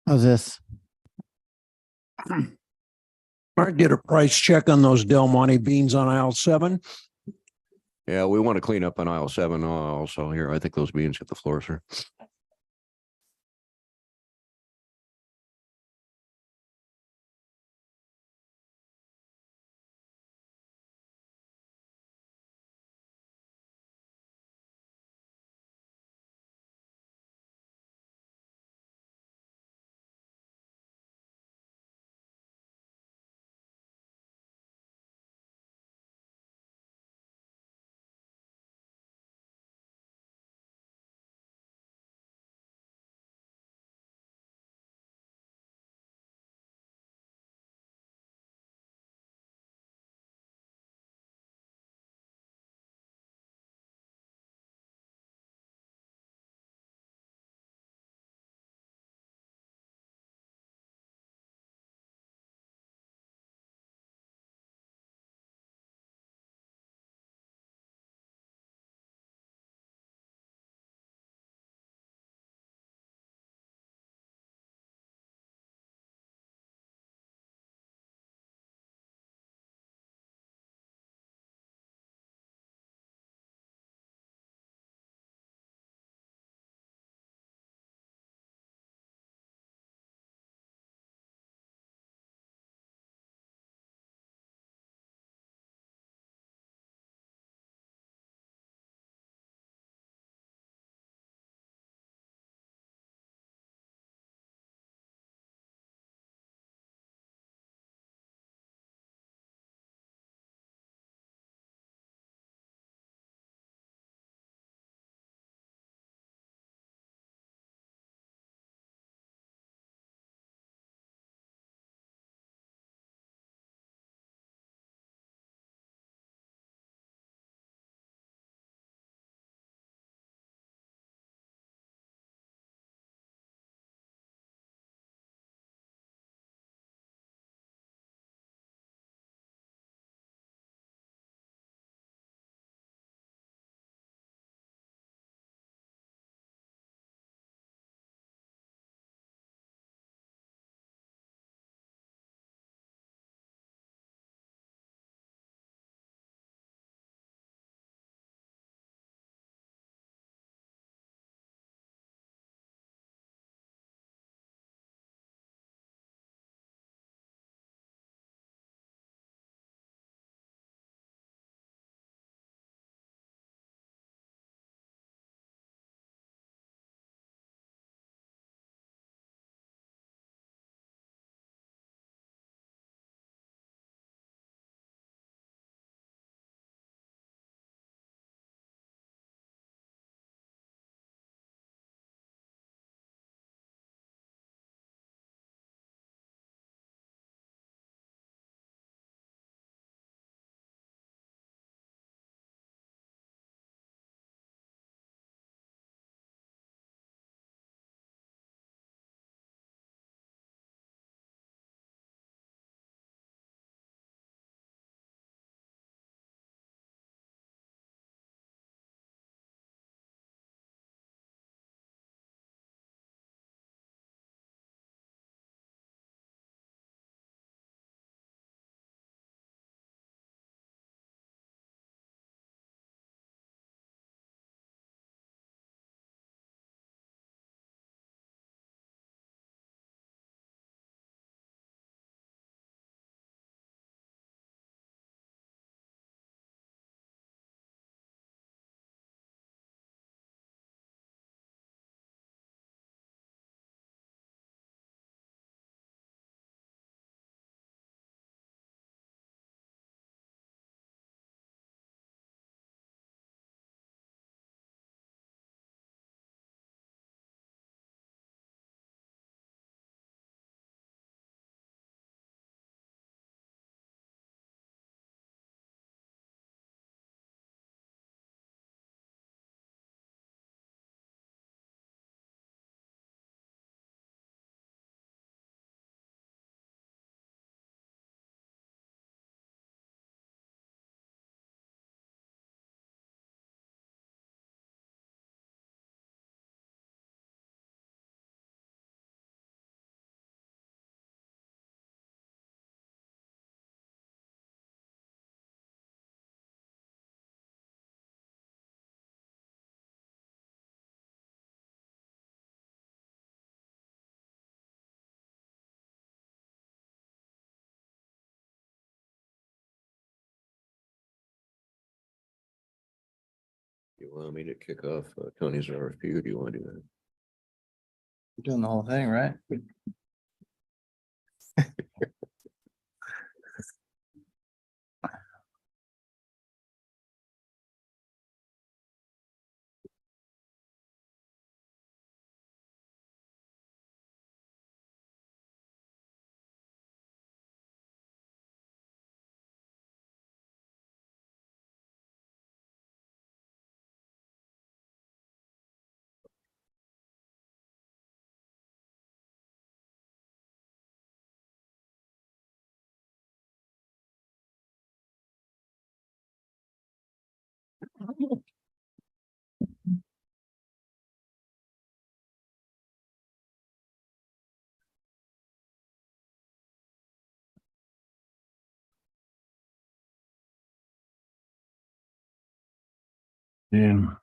How's this? Mark did a price check on those Del Monte beans on aisle 7. Yeah, we want to clean up on aisle 7 also here. I think those beans hit the floor, sir. You want me to kick off Tony's RFP or do you want to do that? You're doing the whole thing, right? Yeah.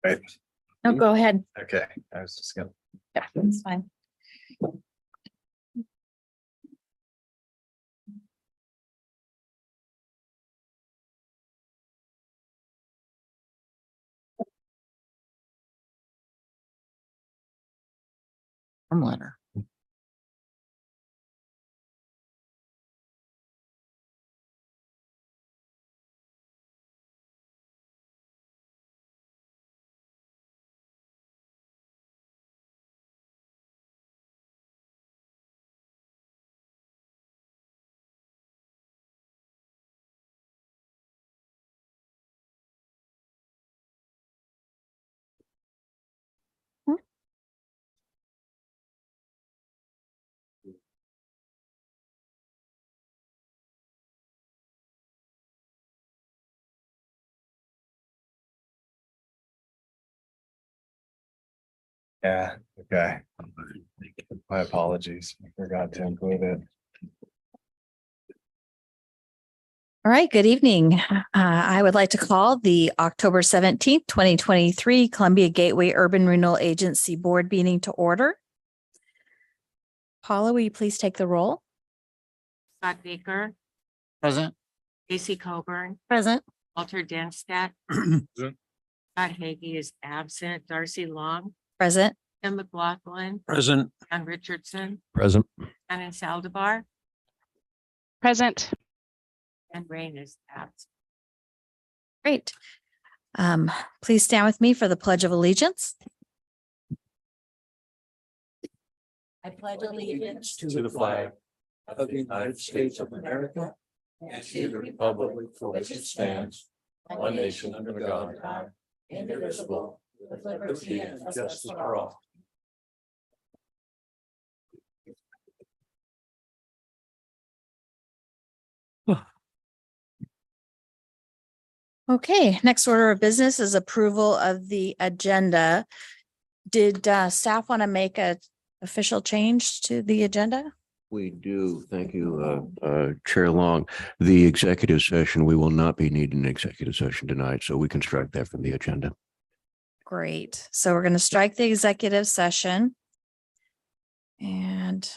Right. No, go ahead. Okay, I was just gonna. Yeah, that's fine. Form letter. Yeah, okay. My apologies. I forgot to include it. All right, good evening. I would like to call the October 17th, 2023 Columbia Gateway Urban Renewal Agency Board meeting to order. Paula, will you please take the roll? Scott Baker, Present. Casey Coburn, Present. Walter Denstadt. Scott Hagee is absent. Darcy Long, Present. Tim McLaughlin, Present. John Richardson, Present. Shannon Saldivar, Present. and Rain is absent. Great. Please stand with me for the Pledge of Allegiance. I pledge allegiance to the flag of the United States of America and to the republic for which it stands, one nation under God, indivisible, with liberty and justice for all. Okay, next order of business is approval of the agenda. Did staff want to make a official change to the agenda? We do. Thank you, Chair Long. The executive session, we will not be needing an executive session tonight, so we can strike that from the agenda. Great. So we're going to strike the executive session. And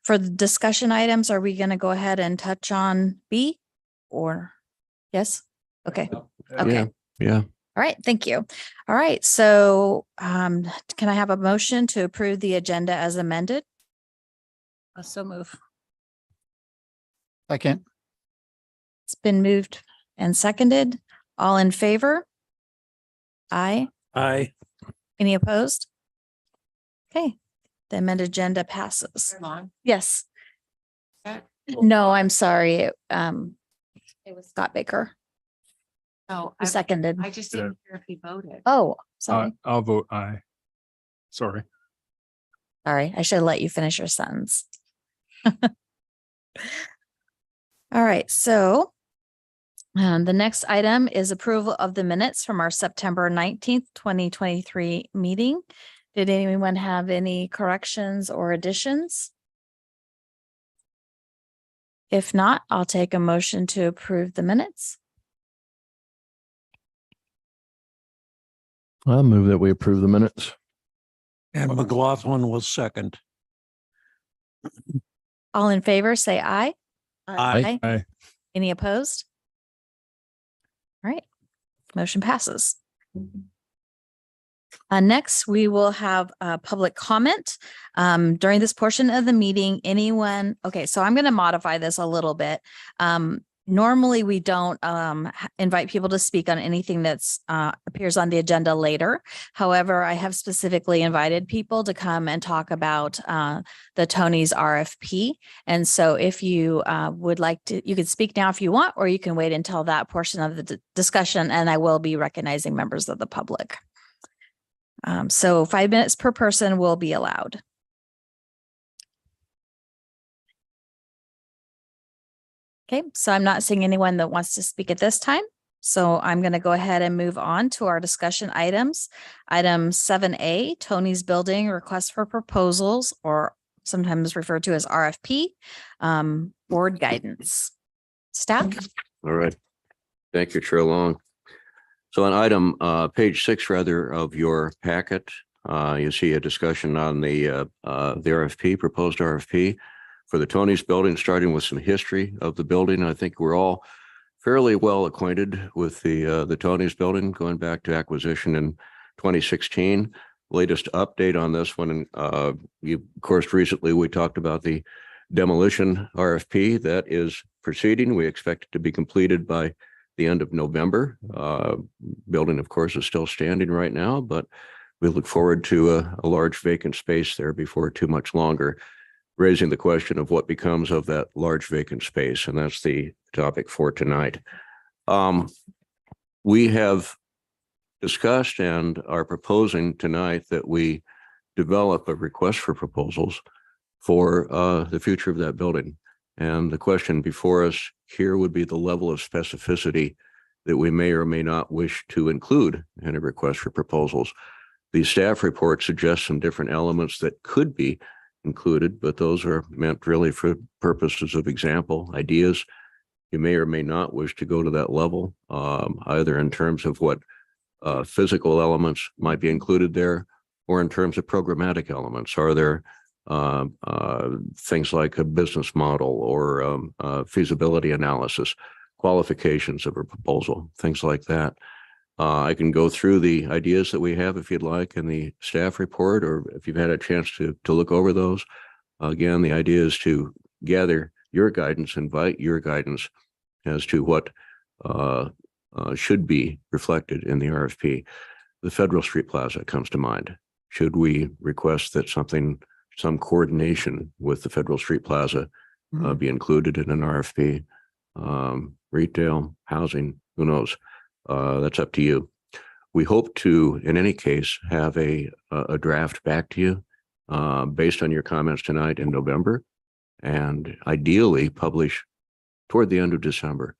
for the discussion items, are we going to go ahead and touch on B or yes? Okay. Okay. Yeah. All right. Thank you. All right. So can I have a motion to approve the agenda as amended? So move. Second. It's been moved and seconded. All in favor? Aye. Aye. Any opposed? Okay. The amended agenda passes. Long, Yes. Scott? No, I'm sorry. It was Scott Baker No, who seconded. I just didn't hear if he voted. Oh, sorry. I'll vote aye. Sorry. Sorry. I should have let you finish your sentence. All right, so the next item is approval of the minutes from our September 19th, 2023 meeting. Did anyone have any corrections or additions? If not, I'll take a motion to approve the minutes. I'll move that we approve the minutes. And McLaughlin was second. All in favor, say aye. Aye. Any opposed? All right, motion passes. Next, we will have public comment. During this portion of the meeting, okay, so I'm going to modify this a little bit. Normally, we don't invite people to speak on anything that's appears on the agenda later. However, I have specifically invited people to come and talk about the Tony's RFP. And so if you would like to, you can speak now if you want, or you can wait until that portion of the discussion, and I will be recognizing members of the public. So 5 minutes per person will be allowed. Okay, so I'm not seeing anyone that wants to speak at this time. So I'm going to go ahead and move on to our discussion items. Item 7A, Tony's Building Request for Proposals, or sometimes referred to as RFP, board guidance. Staff? All right. Thank you, Chair Long. So on item page 6, rather, of your packet, you see a discussion on the RFP, proposed RFP for the Tony's building, starting with some history of the building. I think we're all fairly well acquainted with the Tony's building, going back to acquisition in 2016. Latest update on this one, of course, recently we talked about the demolition RFP that is proceeding. We expect it to be completed by the end of November. Building, of course, is still standing right now, but we look forward to a large vacant space there before too much longer, raising the question of what becomes of that large vacant space. And that's the topic for tonight. We have discussed and are proposing tonight that we develop a request for proposals for the future of that building. And the question before us here would be the level of specificity that we may or may not wish to include in a request for proposals. The staff report suggests some different elements that could be included, but those are meant really for purposes of example, ideas. You may or may not wish to go to that level, either in terms of what physical elements might be included there, or in terms of programmatic elements. Are there things like a business model or feasibility analysis, qualifications of a proposal, things like that. I can go through the ideas that we have if you'd like in the staff report, or if you've had a chance to look over those. Again, the idea is to gather your guidance, invite your guidance as to what should be reflected in the RFP. The Federal Street Plaza comes to mind. Should we request that some coordination with the Federal Street Plaza be included in an RFP? Retail, housing, who knows? That's up to you. We hope to, in any case, have a draft back to you based on your comments tonight in November, and ideally publish toward the end of December.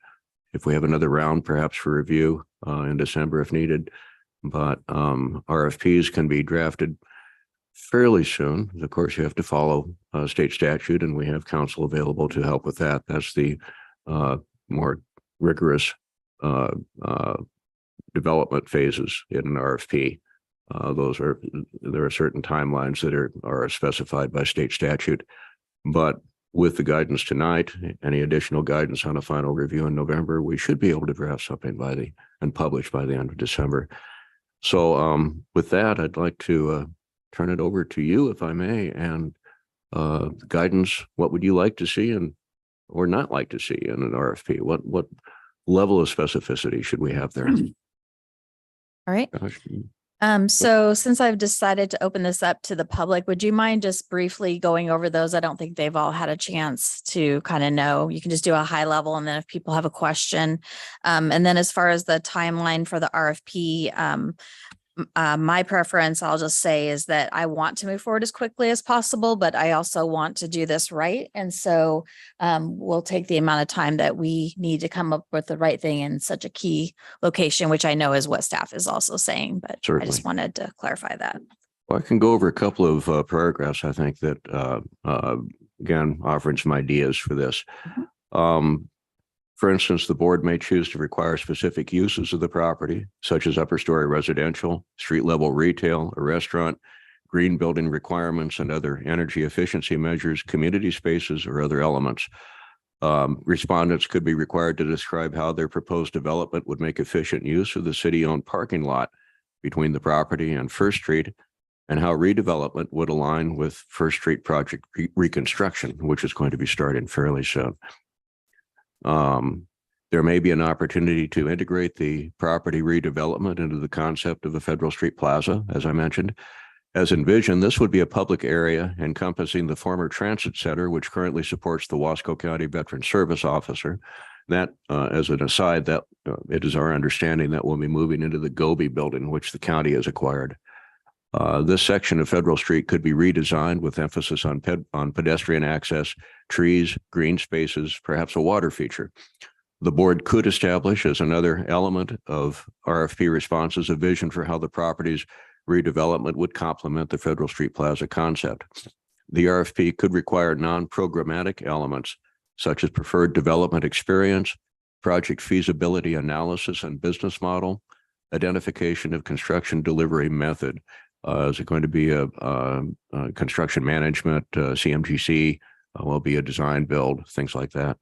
If we have another round, perhaps for review in December if needed, but RFPs can be drafted fairly soon. Of course, you have to follow state statute, and we have counsel available to help with that. That's the more rigorous development phases in an RFP. There are certain timelines that are specified by state statute, but with the guidance tonight, any additional guidance on a final review in November, we should be able to draft something and publish by the end of December. So with that, I'd like to turn it over to you, if I may, and guidance. What would you like to see or not like to see in an RFP? What level of specificity should we have there? All right. Gosh. So since I've decided to open this up to the public, would you mind just briefly going over those? I don't think they've all had a chance to kind of know. You can just do a high level, and then if people have a question. And then as far as the timeline for the RFP, My preference, I'll just say, is that I want to move forward as quickly as possible, but I also want to do this right. And so we'll take the amount of time that we need to come up with the right thing in such a key location, which I know is what staff is also saying, but I Certainly. just wanted to clarify that. Well, I can go over a couple of paragraphs, I think, that, again, offering some ideas for this. For instance, the board may choose to require specific uses of the property, such as upper story residential, street level retail, a restaurant, green building requirements, and other energy efficiency measures, community spaces, or other elements. Respondents could be required to describe how their proposed development would make efficient use of the city-owned parking lot between the property and First Street, and how redevelopment would align with First Street project reconstruction, which is going to be starting fairly soon. There may be an opportunity to integrate the property redevelopment into the concept of the Federal Street Plaza, as I mentioned. As envisioned, this would be a public area encompassing the former transit center, which currently supports the Wasco County Veteran Service Officer. That, as an aside, that it is our understanding that we'll be moving into the Goby building, which the county has acquired. This section of Federal Street could be redesigned with emphasis on pedestrian access, trees, green spaces, perhaps a water feature. The board could establish as another element of RFP responses a vision for how the property's redevelopment would complement the Federal Street Plaza concept. The RFP could require non-programmatic elements such as preferred development experience, project feasibility analysis and business model, identification of construction delivery method. Is it going to be a construction management, CMGC, will be a design build, things like that.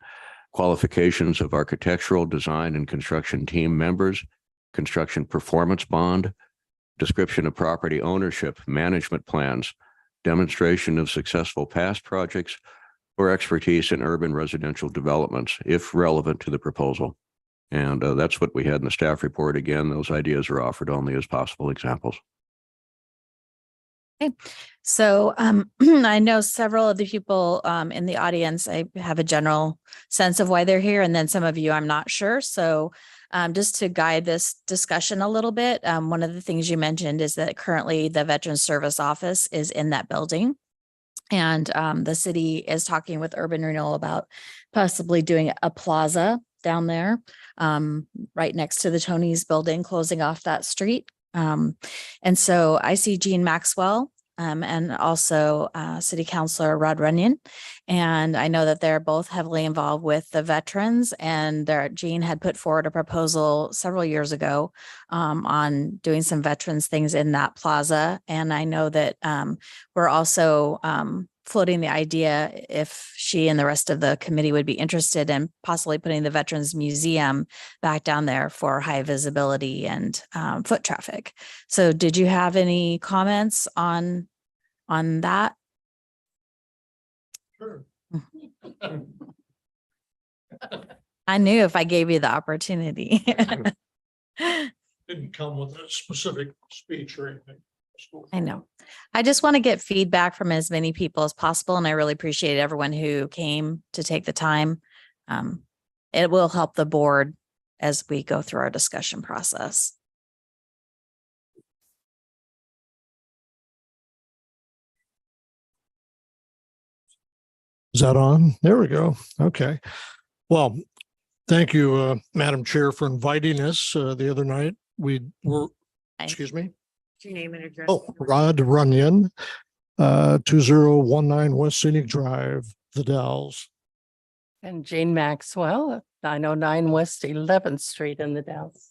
Qualifications of architectural design and construction team members, construction performance bond, description of property ownership, management plans, demonstration of successful past projects, or expertise in urban residential developments, if relevant to the proposal. And that's what we had in the staff report. Again, those ideas are offered only as possible examples. Okay, so I know several of the people in the audience, I have a general sense of why they're here, and then some of you I'm not sure. So just to guide this discussion a little bit, one of the things you mentioned is that currently the Veterans Service Office is in that building. And the city is talking with Urban Renewal about possibly doing a plaza down there, right next to the Tony's building, closing off that street. And so I see Jean Maxwell and also City Councilor Rod Runyon. And I know that they're both heavily involved with the veterans, and Jean had put forward a proposal several years ago on doing some veterans things in that plaza. And I know that we're also floating the idea if she and the rest of the committee would be interested in possibly putting the Veterans Museum back down there for high visibility and foot traffic. So did you have any comments on that? Sure. I knew if I gave you the opportunity. Didn't come with a specific speech or anything. I know. I just want to get feedback from as many people as possible, and I really appreciate everyone who came to take the time. It will help the board as we go through our discussion process. Is that on? There we go. Okay. Well, thank you, Madam Chair, for inviting us the other night. We were, excuse me. Your name and address. Oh, Rod Runyon, 2019 West Scenic Drive, The Dells. And Jane Maxwell, 909 West 11th Street in the Dalles.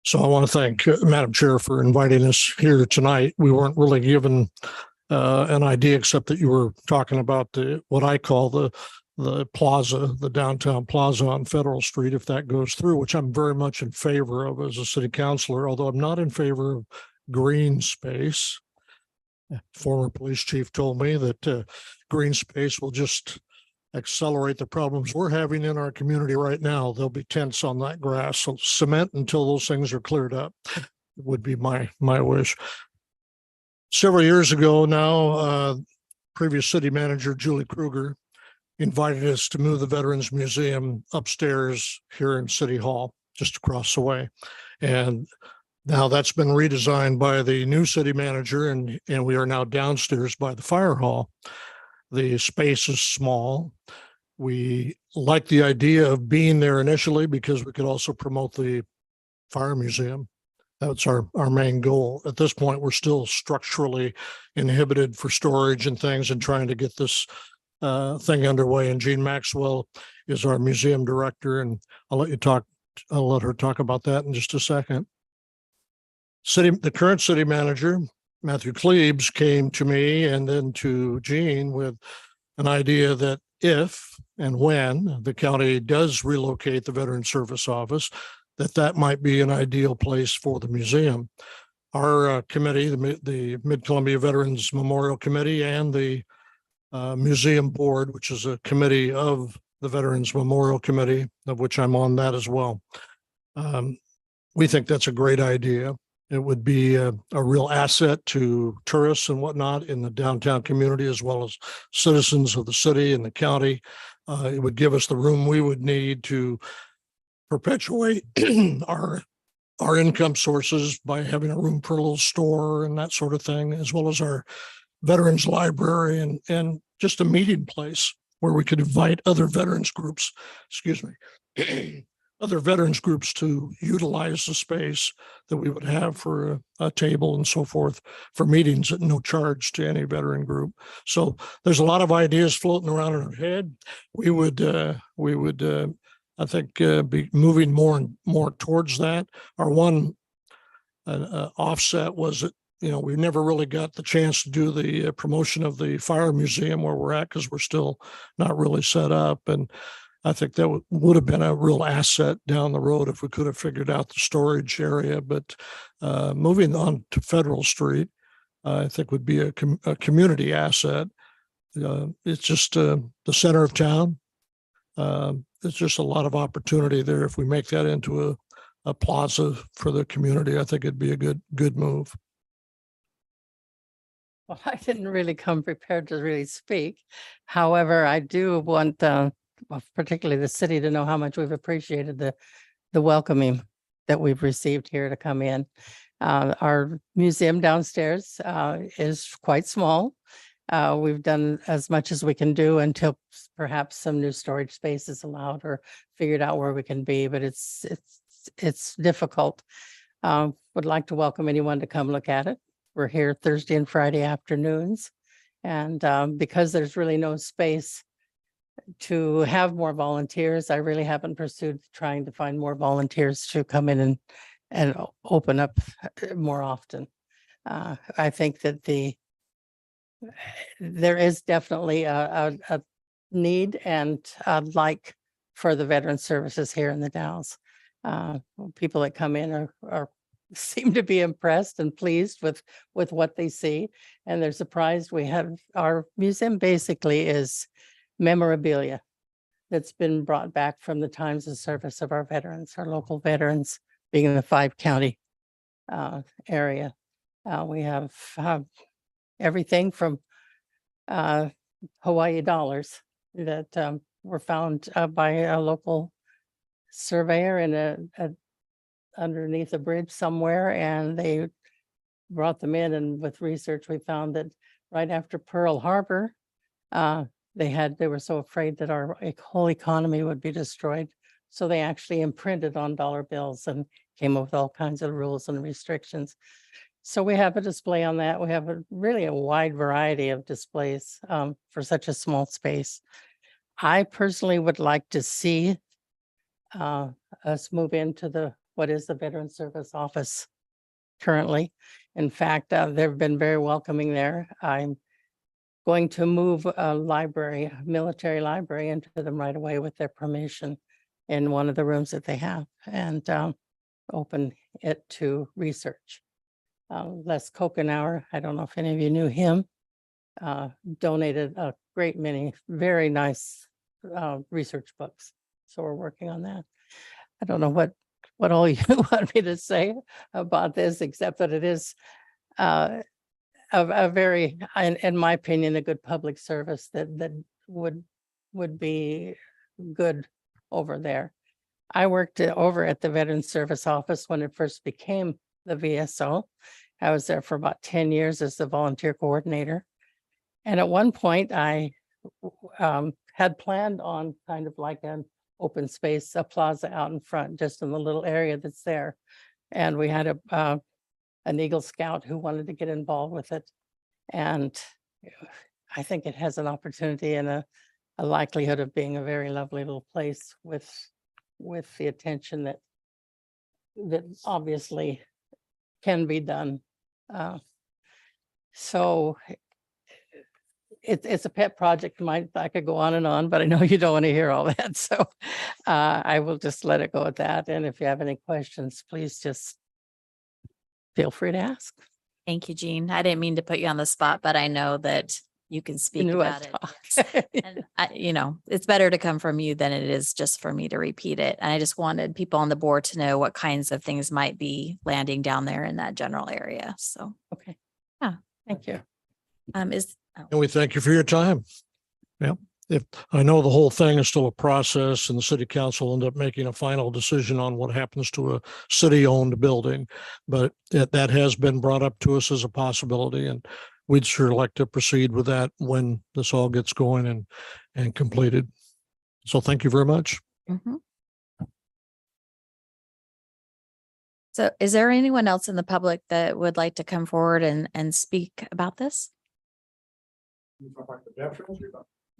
So I want to thank Madam Chair for inviting us here tonight. We weren't really given an idea, except that you were talking about what I call the plaza, the downtown plaza on Federal Street, if that goes through, which I'm very much in favor of as a city councilor, although I'm not in favor of green space. Former police chief told me that green space will just accelerate the problems we're having in our community right now. There'll be tents on that grass, so cement until those things are cleared up would be my wish. Several years ago now, previous city manager Julie Kruger invited us to move the Veterans Museum upstairs here in City Hall, just across the way. And Now that's been redesigned by the new city manager and we are now downstairs by the fire hall. The space is small. We like the idea of being there initially because we could also promote the fire museum. That's our main goal. At this point, we're still structurally inhibited for storage and things and trying to get this thing underway. And Jean Maxwell is our museum director, and I'll let her talk about that in just a second. The current city manager, Matthew Klebs, came to me and then to Jean with an idea that if and when the county does relocate the Veteran Service Office, that might be an ideal place for the museum. Our committee, the Mid-Columbia Veterans Memorial Committee, and the Museum Board, which is a committee of the Veterans Memorial Committee, of which I'm on that as well. We think that's a great idea. It would be a real asset to tourists and whatnot in the downtown community, as well as citizens of the city and the county. It would give us the room we would need to perpetuate our income sources by having a room for a little store and that sort of thing, as well as our veterans library and just a meeting place where we could invite other veterans groups, other veterans groups to utilize the space that we would have for a table and so forth for meetings at no charge to any veteran group. So there's a lot of ideas floating around in our head. We would, I think, be moving more and more towards that. Our one offset was that, we never really got the chance to do the promotion of the fire museum where we're at because we're still not really set up. And I think that would have been a real asset down the road if we could have figured out the storage area. But moving on to Federal Street, I think would be a community asset. It's just the center of town. There's just a lot of opportunity there. If we make that into a plaza for the community, I think it'd be a good move. Well, I didn't really come prepared to really speak. However, I do want particularly the city to know how much we've appreciated the welcoming that we've received here to come in. Our museum downstairs is quite small. We've done as much as we can do until perhaps some new storage space is allowed or figured out where we can be, but it's difficult. Would like to welcome anyone to come look at it. We're here Thursday and Friday afternoons. And because there's really no space to have more volunteers, I really haven't pursued trying to find more volunteers to come in and open up more often. I think that there is definitely a need and a like for the veteran services here in the Dalles. People that come in are seem to be impressed and pleased with what they see, and they're surprised. We have our museum basically is memorabilia that's been brought back from the times of service of our veterans, our local veterans, being in the 5-county area. We have everything from Hawaii dollars that were found by a local surveyor in underneath a bridge somewhere, and they brought them in. And with research, we found that right after Pearl Harbor, they were so afraid that our whole economy would be destroyed. So they actually imprinted on dollar bills and came up with all kinds of rules and restrictions. So we have a display on that. We have really a wide variety of displays for such a small space. I personally would like to see us move into what is the Veteran Service Office currently. In fact, they've been very welcoming there. I'm going to move a military library into them right away with their permission in one of the rooms that they have, and open it to research. Les Kokenauer, I don't know if any of you knew him, donated a great many very nice research books. So we're working on that. I don't know what all you want me to say about this, except that it is a very, in my opinion, a good public service that would be good over there. I worked over at the Veteran Service Office when it first became the VSO. I was there for about 10 years as the volunteer coordinator. And at one point I had planned on kind of like an open space, a plaza out in front, just in the little area that's there. And we had an Eagle Scout who wanted to get involved with it. And I think it has an opportunity and a likelihood of being a very lovely little place with the attention that obviously can be done. So it's a pet project of mine. I could go on, but I know you don't want to hear all that. So I will just let it go at that. And if you have any questions, please just feel free to ask. Thank you, Jean. I didn't mean to put you on the spot, but I know that you can speak knew about I'd it. talk. Yes. And it's better to come from you than it is just for me to repeat it. And I just wanted people on the board to know what kinds of things might be landing down there in that general area. So, Okay. Yeah. Thank you. And we thank you for your time. Yeah. If I know the whole thing is still a process and the city council will end up making a final decision on what happens to a city-owned building, but that has been brought up to us as a possibility, and we'd sure like to proceed with that when this all gets going and completed. So thank you very much. Mhm. So is there anyone else in the public that would like to come forward and speak about this?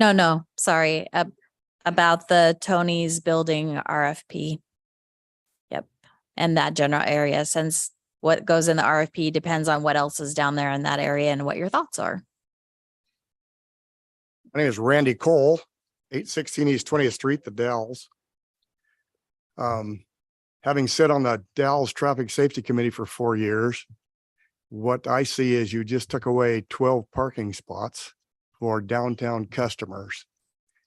No, sorry, about the Tony's building RFP. Yep, and that general area, since what goes in the RFP depends on what else is down there in that area and what your thoughts are. My name is Randy Cole, 816 East 20th Street, the Dalles. Having sat on the Dalles Traffic Safety Committee for 4 years, what I see is you just took away 12 parking spots for downtown customers.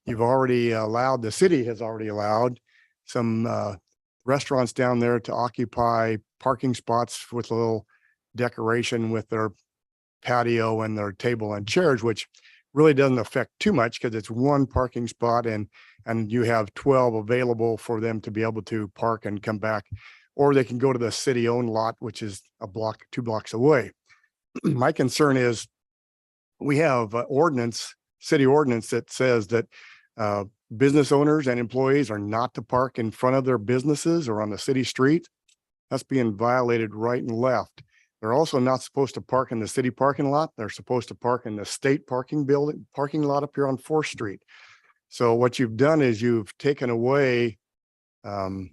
You've already allowed, the city has already allowed some restaurants down there to occupy parking spots with a little decoration with their patio and their table and chairs, which really doesn't affect too much because it's one parking spot and you have 12 available for them to be able to park and come back, or they can go to the city owned lot, which is a block, 2 blocks away. My concern is we have city ordinance that says that business owners and employees are not to park in front of their businesses or on the city street. That's being violated right and left. They're also not supposed to park in the city parking lot. They're supposed to park in the state parking lot up here on 4th Street. So what you've done is you've taken away the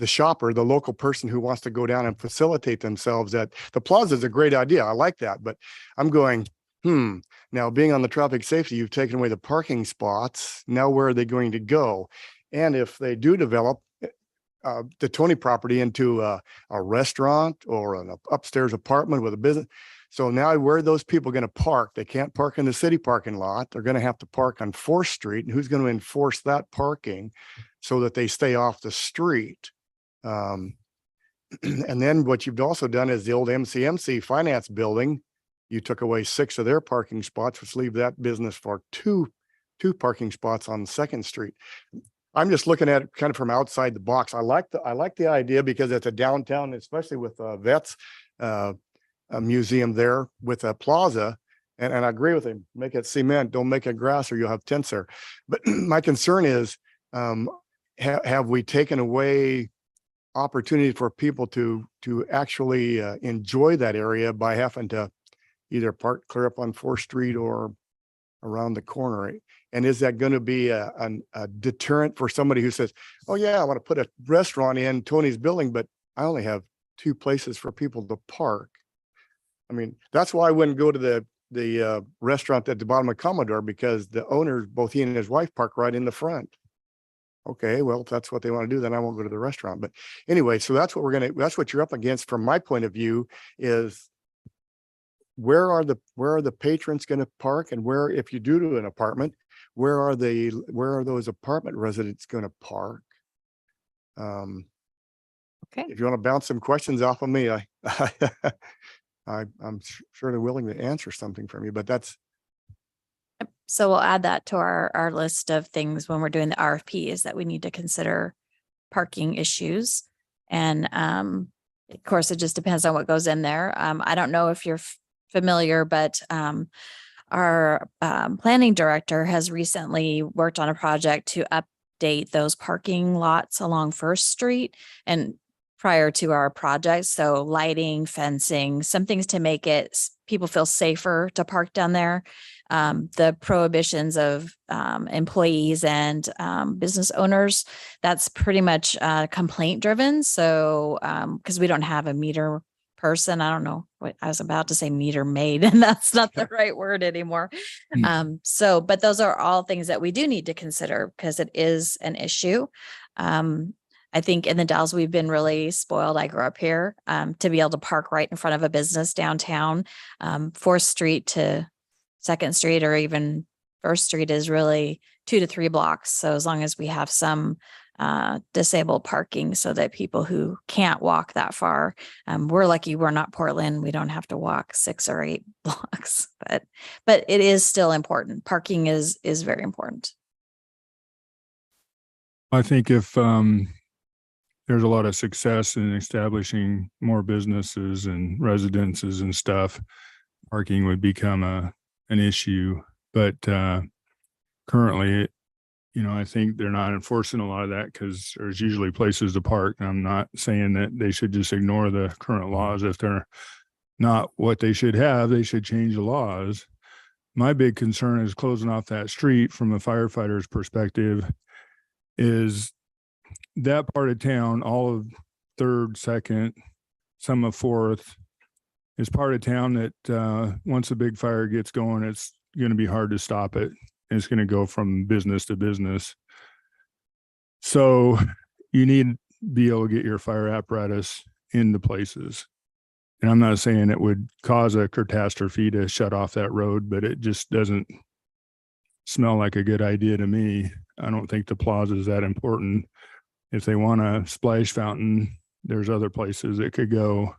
shopper, the local person who wants to go down and facilitate themselves. At the plaza is a great idea. I like that, but I'm going, now being on the traffic safety, you've taken away the parking spots. Now where are they going to go? And if they do develop the Tony property into a restaurant or an upstairs apartment with a business, so now where are those people going to park? They can't park in the city parking lot. They're going to have to park on 4th Street. And who's going to enforce that parking so that they stay off the street? And then what you've also done is the old MCMC finance building. You took away 6 of their parking spots, which leave that business for two parking spots on 2nd Street. I'm just looking at it kind of from outside the box. I like the idea because it's a downtown, especially with Vets a museum there with a plaza. And I agree with him. Make it cement, don't make it grass, or you'll have tents there. But my concern is, have we taken away opportunity for people to actually enjoy that area by having to either park clear up on 4th Street or around the corner? And is that going to be a deterrent for somebody who says, oh yeah, I want to put a restaurant in Tony's building, but I only have 2 places for people to park? I mean, that's why I wouldn't go to the restaurant at the bottom of Commodore, because the owners, both he and his wife, park right in the front. Okay, well, if that's what they want to do, then I won't go to the restaurant. But anyway, so that's what you're up against from my point of view, is where are the patrons going to park, and where, if you do an apartment, where are those apartment residents going to park? Okay. If you want to bounce some questions off of me, I'm sure they're willing to answer something from you, but that's. So we'll add that to our list of things when we're doing the RFP, is that we need to consider parking issues. And of course, it just depends on what goes in there. I don't know if you're familiar, but our planning director has recently worked on a project to update those parking lots along First Street and prior to our project. So lighting, fencing, some things to make it people feel safer to park down there. The prohibitions of employees and business owners, that's pretty much complaint driven. So because we don't have a meter person, I don't know what I was about to say, meter maid, and that's not the right word anymore. So, but those are all things that we do need to consider because it is an issue. I think in the Dells, we've been really spoiled. I grew up here to be able to park right in front of a business downtown. 4th Street to 2nd Street or even First Street is really 2 to 3 blocks. So as long as we have some disabled parking so that people who can't walk that far, we're lucky we're not Portland. We don't have to walk 6 or 8 blocks, but it is still important. Parking is very important. I think if there's a lot of success in establishing more businesses and residences and stuff, parking would become an issue. But currently, I think they're not enforcing a lot of that because there's usually places to park. And I'm not saying that they should just ignore the current laws. If they're not what they should have, they should change the laws. My big concern is closing off that street from a firefighter's perspective is that part of town, all of 3rd, 2nd, some of 4th is part of town that once a big fire gets going, it's going to be hard to stop it. It's going to go from business to business. So you need to be able to get your fire apparatus into places. And I'm not saying it would cause a catastrophe to shut off that road, but it just doesn't smell like a good idea to me. I don't think the plaza is that important. If they want a splash fountain, there's other places it could go.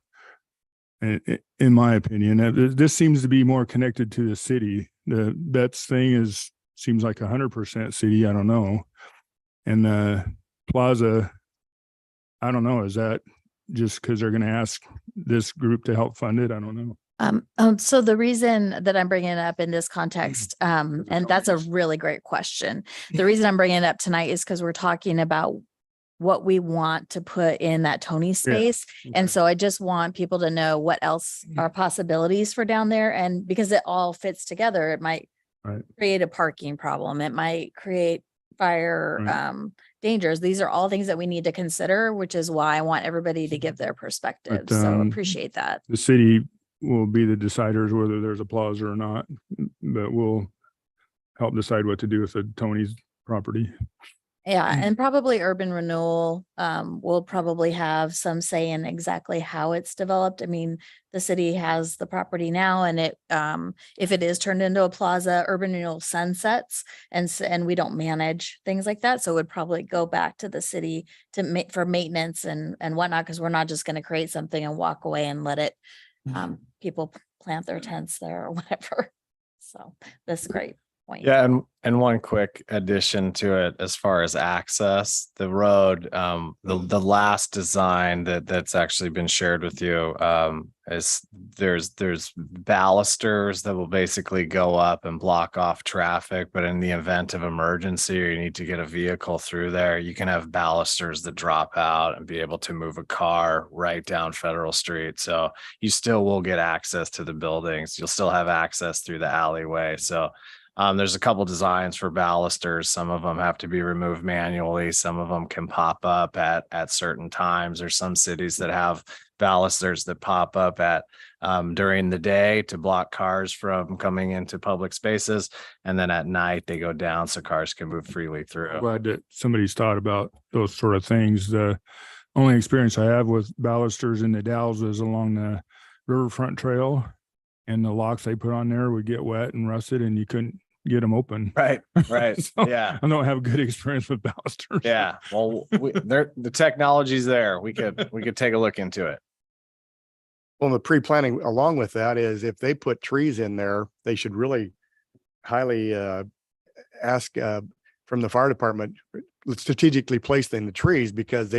And in my opinion, this seems to be more connected to the city. The Betts thing seems like 100% city. I don't know. And the plaza, I don't know. Is that just because they're going to ask this group to help fund it? I don't know. So the reason that I'm bringing it up in this context, and that's a really great question. The reason I'm bringing it up tonight is because we're talking about what we want to put in that Tony space. Yeah. And so I just want people to know what else are possibilities for down there. And because it all fits together, it might create a parking problem. It might create fire dangers. These are all things that we need to consider, which is why I want everybody to give their perspective. But, So appreciate that. The city will be the deciders whether there's a plaza or not, but we'll help decide what to do with the Tony's property. Yeah, and probably urban renewal will probably have some say in exactly how it's developed. I mean, the city has the property now, and it if it is turned into a plaza, urban renewal sunsets, and we don't manage things like that. So it would probably go back to the city to for maintenance and whatnot, because we're not just going to create something and walk away and let it people plant their tents there or whatever. So that's great. Point. Yeah, and one quick addition to it as far as access, the road, the last design that's actually been shared with you is there's balusters that will basically go up and block off traffic, but in the event of emergency or you need to get a vehicle through there, you can have balusters that drop out and be able to move a car right down Federal Street. So you still will get access to the buildings. You'll still have access through the alleyway. So there's a couple designs for balusters. Some of them have to be removed manually. Some of them can pop up at certain times. There's some cities that have balusters that pop up at during the day to block cars from coming into public spaces. And then at night they go down so cars can move freely through. I'm glad that somebody's thought about those sort of things. The only experience I have with balusters in the Dalles is along the riverfront trail, and the locks they put on there would get wet and rusted and you couldn't get them open. Right. So Yeah. I don't have a good experience with balusters. Yeah. Well, the technology's there. We could take a look into it. Well, the pre-planning along with that is if they put trees in there, they should really highly ask from the fire department strategically place in the trees, because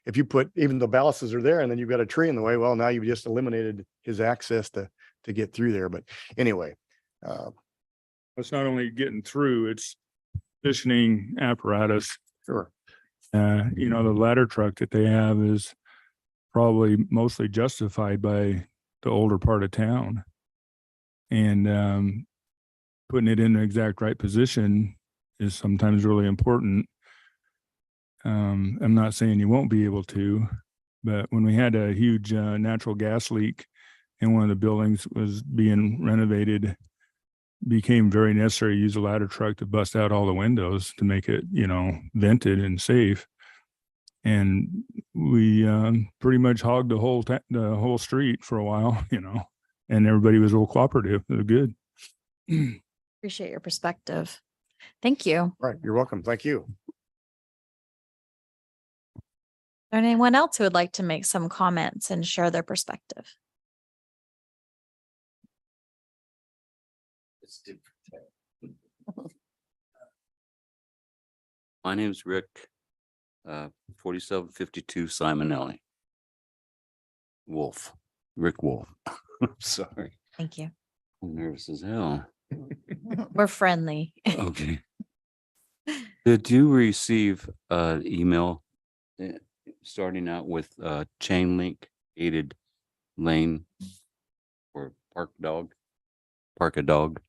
if you put, even the baluses are there and then you've got a tree in the way, well, now you've just eliminated his access to get through there. But anyway, It's not only getting through, it's positioning apparatus. sure. You know, the ladder truck that they have is probably mostly justified by the older part of town. And putting it in the exact right position is sometimes really important. I'm not saying you won't be able to, but when we had a huge natural gas leak and one of the buildings was being renovated, became very necessary to use a ladder truck to bust out all the windows to make it, you know, vented and safe. And we pretty much hogged the whole street for a while, you know, and everybody was real cooperative. It was good. Appreciate your perspective. Thank you. All right. You're welcome. Thank you. Is there anyone else who would like to make some comments and share their perspective? My name's Rick, 4752 Simonelli. Wolf, Rick Wolf. Sorry, Thank you. I'm nervous as hell. We're friendly. Okay. Did you receive an email starting out with chain link aided lane or park a dog?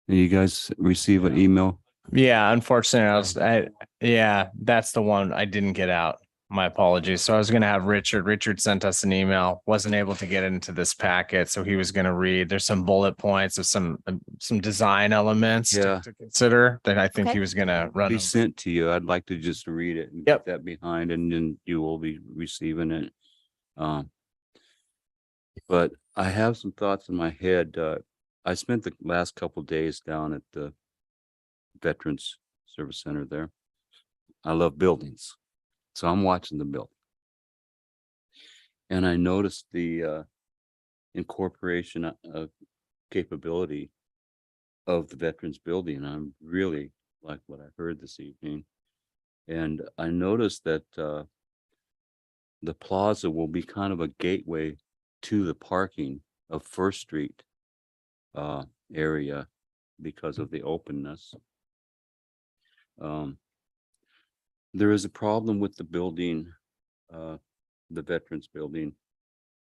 Did you guys receive an email? Yeah, unfortunately, yeah, that's the one I didn't get out. My apologies. So I was going to have Richard sent us an email, wasn't able to get into this packet. So he was going to read, there's some bullet points of some design elements to consider that I think Okay. he was going to run. Be sent to you. I'd like to just read it and Yep. get that behind, and then you will be receiving it. But I have some thoughts in my head. I spent the last couple of days down at the Veterans Service Center there. I love buildings, so I'm watching the building, and I noticed the incorporation of capability of the Veterans Building. I'm really like what I heard this evening, and I noticed that the plaza will be kind of a gateway to the parking of First Street area because of the openness. There is a problem with the building, the Veterans Building.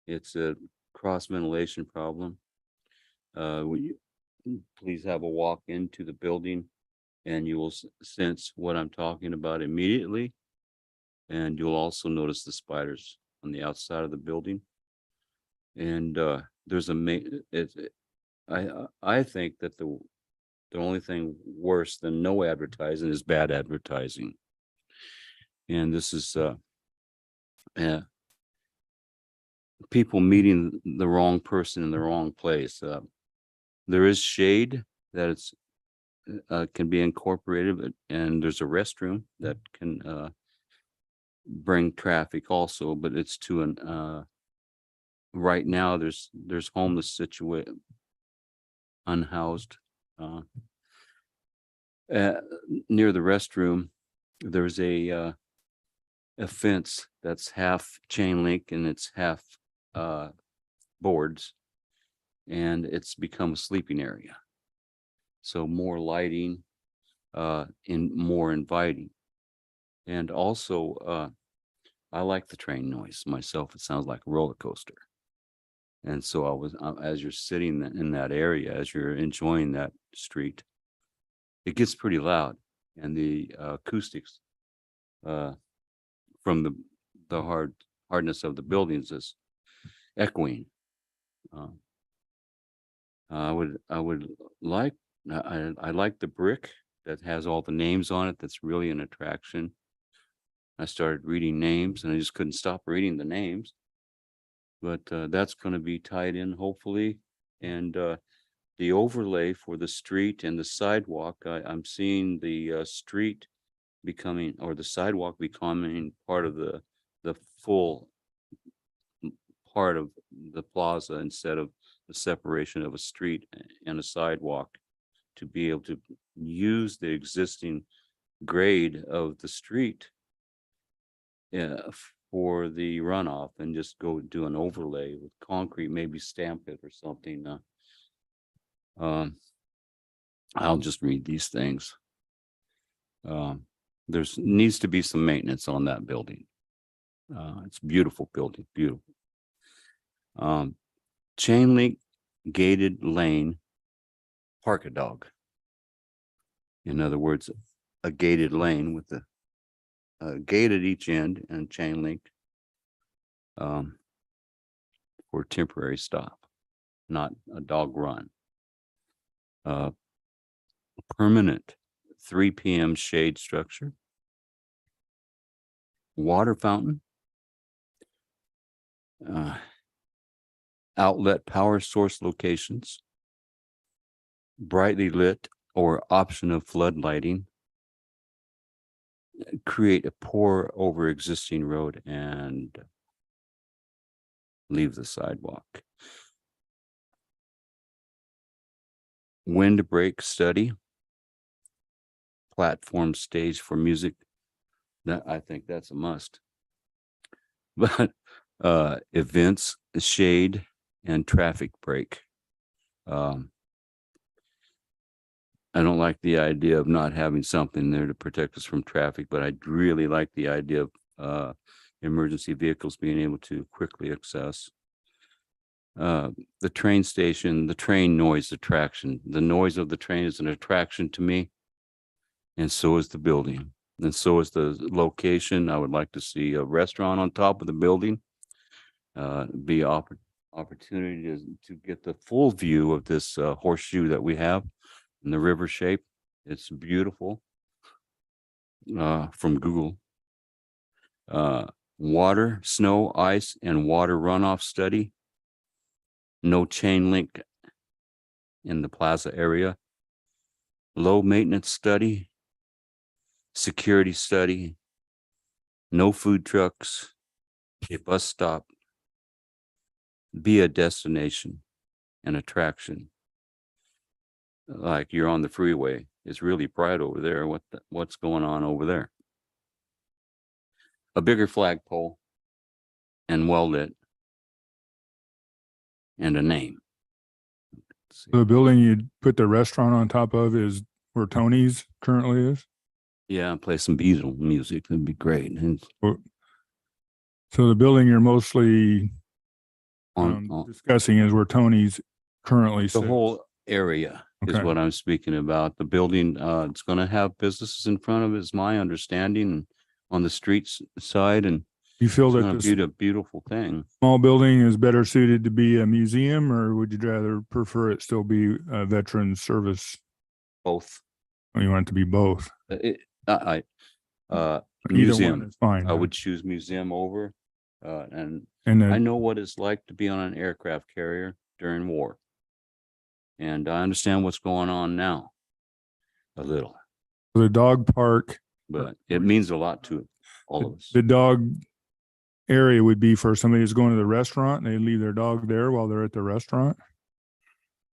It's a cross ventilation problem. Please have a walk into the building and you will sense what I'm talking about immediately. And you'll also notice the spiders on the outside of the building. And there's I think that the only thing worse than no advertising is bad advertising. And this is people meeting the wrong person in the wrong place. There is shade that it's can be incorporated, and there's a restroom that can bring traffic also, but it's to an right now there's homeless situated unhoused near the restroom. There's a fence that's half chain link and it's half boards, and it's become a sleeping area. So more lighting, in more inviting. And also, I like the train noise myself. It sounds like a roller coaster. And so I was, as you're sitting in that area, as you're enjoying that street, it gets pretty loud, and the acoustics from the hardness of the buildings is echoing. I like the brick that has all the names on it. That's really an attraction. I started reading names and I just couldn't stop reading the names, but that's going to be tied in hopefully. And the overlay for the street and the sidewalk, I'm seeing the street becoming, or the sidewalk becoming part of the full part of the plaza, instead of the separation of a street and a sidewalk, to be able to use the existing grade of the street for the runoff and just go do an overlay with concrete, maybe stamp it or something. I'll just read these things. There's needs to be some maintenance on that building. It's a beautiful building, beautiful. Chain link gated lane, park a dog. In other words, a gated lane with a gate at each end and chain link for temporary stop, not a dog run. Permanent 3 p.m. shade structure, water fountain, outlet power source locations, brightly lit or option of flood lighting, create a pour over existing road and leave the sidewalk. Wind break study, platform stage for music. That I think that's a must. But events, shade, and traffic break. I don't like the idea of not having something there to protect us from traffic, but I really like the idea of emergency vehicles being able to quickly access. The train station, the train noise attraction. The noise of the train is an attraction to me, and so is the building, and so is the location. I would like to see a restaurant on top of the building. Be opportunity to get the full view of this horseshoe that we have in the river shape. It's beautiful from Google. Water, snow, ice, and water runoff study. No chain link in the plaza area. Low maintenance study. Security study. No food trucks. A bus stop. Be a destination, an attraction. Like you're on the freeway. It's really bright over there. What's going on over there? A bigger flagpole and well lit and a name. The building you'd put the restaurant on top of is where Tony's currently is? Yeah, play some Beatle music. That'd be great. And So the building you're mostly on discussing is where Tony's currently the sits. whole area is Okay. what I'm speaking about. The building, it's going to have businesses in front of it, is my understanding, on the streets side, and You feel it's that going this to be a beautiful thing. small building is better suited to be a museum, or would you rather prefer it still be a veteran service? Both. Or you want it to be both? Either one Museum is fine. I would choose museum over, and And I then, know what it's like to be on an aircraft carrier during war. And I understand what's going on now, a little, the dog park, but it means a lot to all of us. the dog area would be for somebody who's going to the restaurant and they leave their dog there while they're at the restaurant.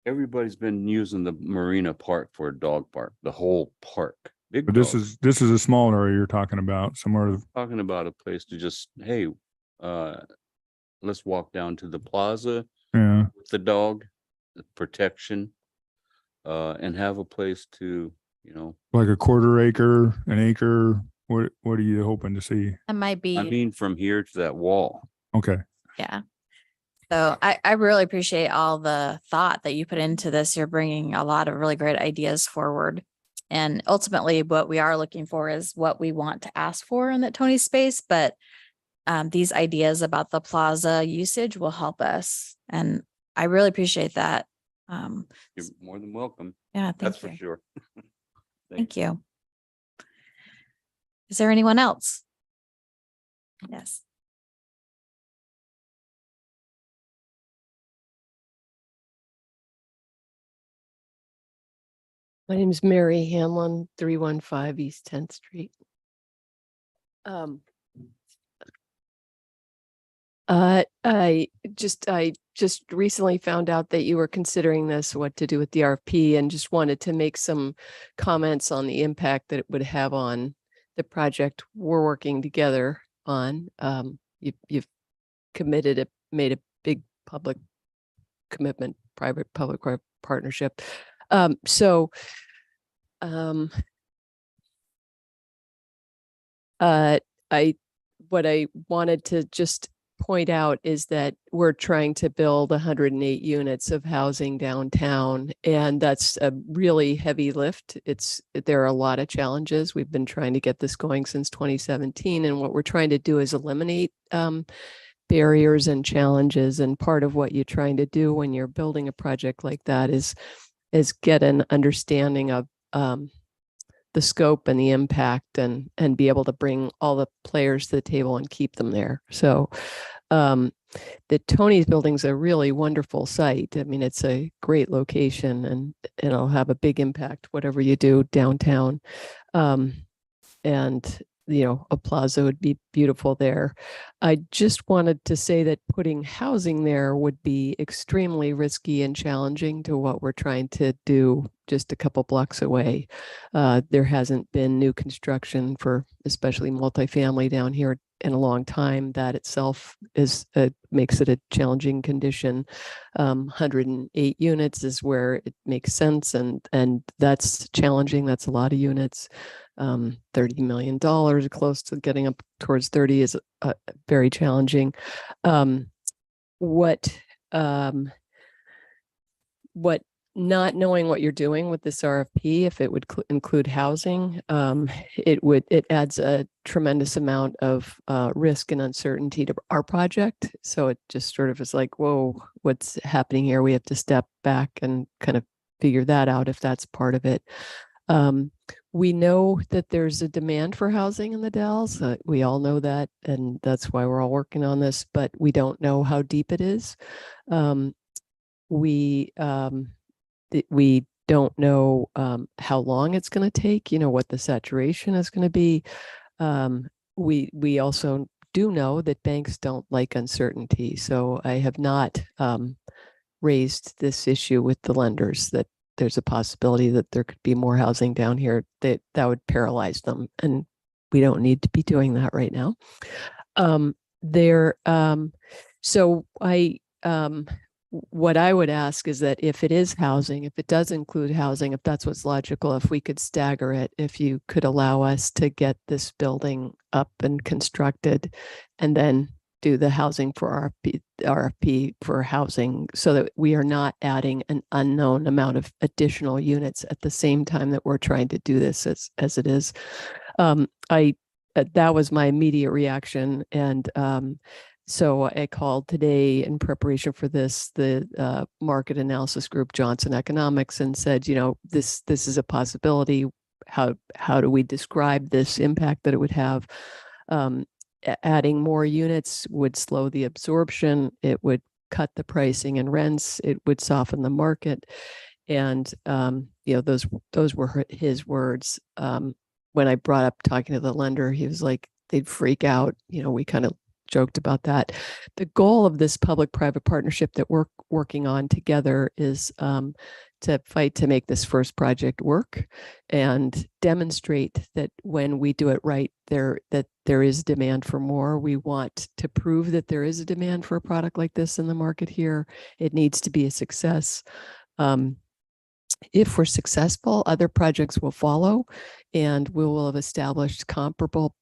Everybody's been using the Marina Park for a dog park, the whole park. Big But this dogs. is a small area you're talking about, somewhere. Talking about a place to just, hey, let's walk down to the plaza Yeah. with the dog, the protection, and have a place to, Like a quarter acre, an acre. What are you hoping to see? That might be. I mean, from here to that wall. Okay. Yeah. So I really appreciate all the thought that you put into this. You're bringing a lot of really great ideas forward. And ultimately what we are looking for is what we want to ask for in that Tony space. But these ideas about the plaza usage will help us. And I really appreciate that. You're more than welcome. Yeah, That's thank for you. sure. Thank you. Is there anyone else? Yes. My name is Mary Hanlon, 315 East 10th Street. I just recently found out that you were considering this, what to do with the RFP, and just wanted to make some comments on the impact that it would have on the project we're working together on. You've committed, made a big public commitment, private-public partnership. So what I wanted to just point out is that we're trying to build 108 units of housing downtown, and that's a really heavy lift. There are a lot of challenges. We've been trying to get this going since 2017, and what we're trying to do is eliminate barriers and challenges. And part of what you're trying to do when you're building a project like that is get an understanding of the scope and the impact, and be able to bring all the players to the table and keep them there. So the Tony's building's a really wonderful site. I mean, it's a great location, and it'll have a big impact, whatever you do downtown. And a plaza would be beautiful there. I just wanted to say that putting housing there would be extremely risky and challenging to what we're trying to do just a couple blocks away. There hasn't been new construction for especially multifamily down here in a long time. That itself makes it a challenging condition. 108 units is where it makes sense, and that's challenging. That's a lot of units. $30 million, close to getting up towards 30, is very challenging. What not knowing what you're doing with this RFP, if it would include housing, it adds a tremendous amount of risk and uncertainty to our project. So it just sort of is like, whoa, what's happening here? We have to step back and kind of figure that out if that's part of it. We know that there's a demand for housing in the Dells. We all know that, and that's why we're all working on this, but we don't know how deep it is. We don't know how long it's going to take, what the saturation is going to be. We also do know that banks don't like uncertainty. So I have not raised this issue with the lenders, that there's a possibility that there could be more housing down here that would paralyze them. And we don't need to be doing that right now. What I would ask is that if it is housing, if it does include housing, if that's what's logical, if we could stagger it, if you could allow us to get this building up and constructed and then do the housing for RFP for housing, so that we are not adding an unknown amount of additional units at the same time that we're trying to do this as it is. That was my immediate reaction. And so I called today in preparation for this, the market analysis group, Johnson Economics, and said, this is a possibility. How do we describe this impact that it would have? Adding more units would slow the absorption. It would cut the pricing and rents. It would soften the market. And, those were his words. When I brought up talking to the lender, he was like, they'd freak out. We kind of joked about that. The goal of this public-private partnership that we're working on together is to fight to make this first project work and demonstrate that when we do it right, that there is demand for more. We want to prove that there is a demand for a product like this in the market here. It needs to be a success. If we're successful, other projects will follow, and we will have established comparable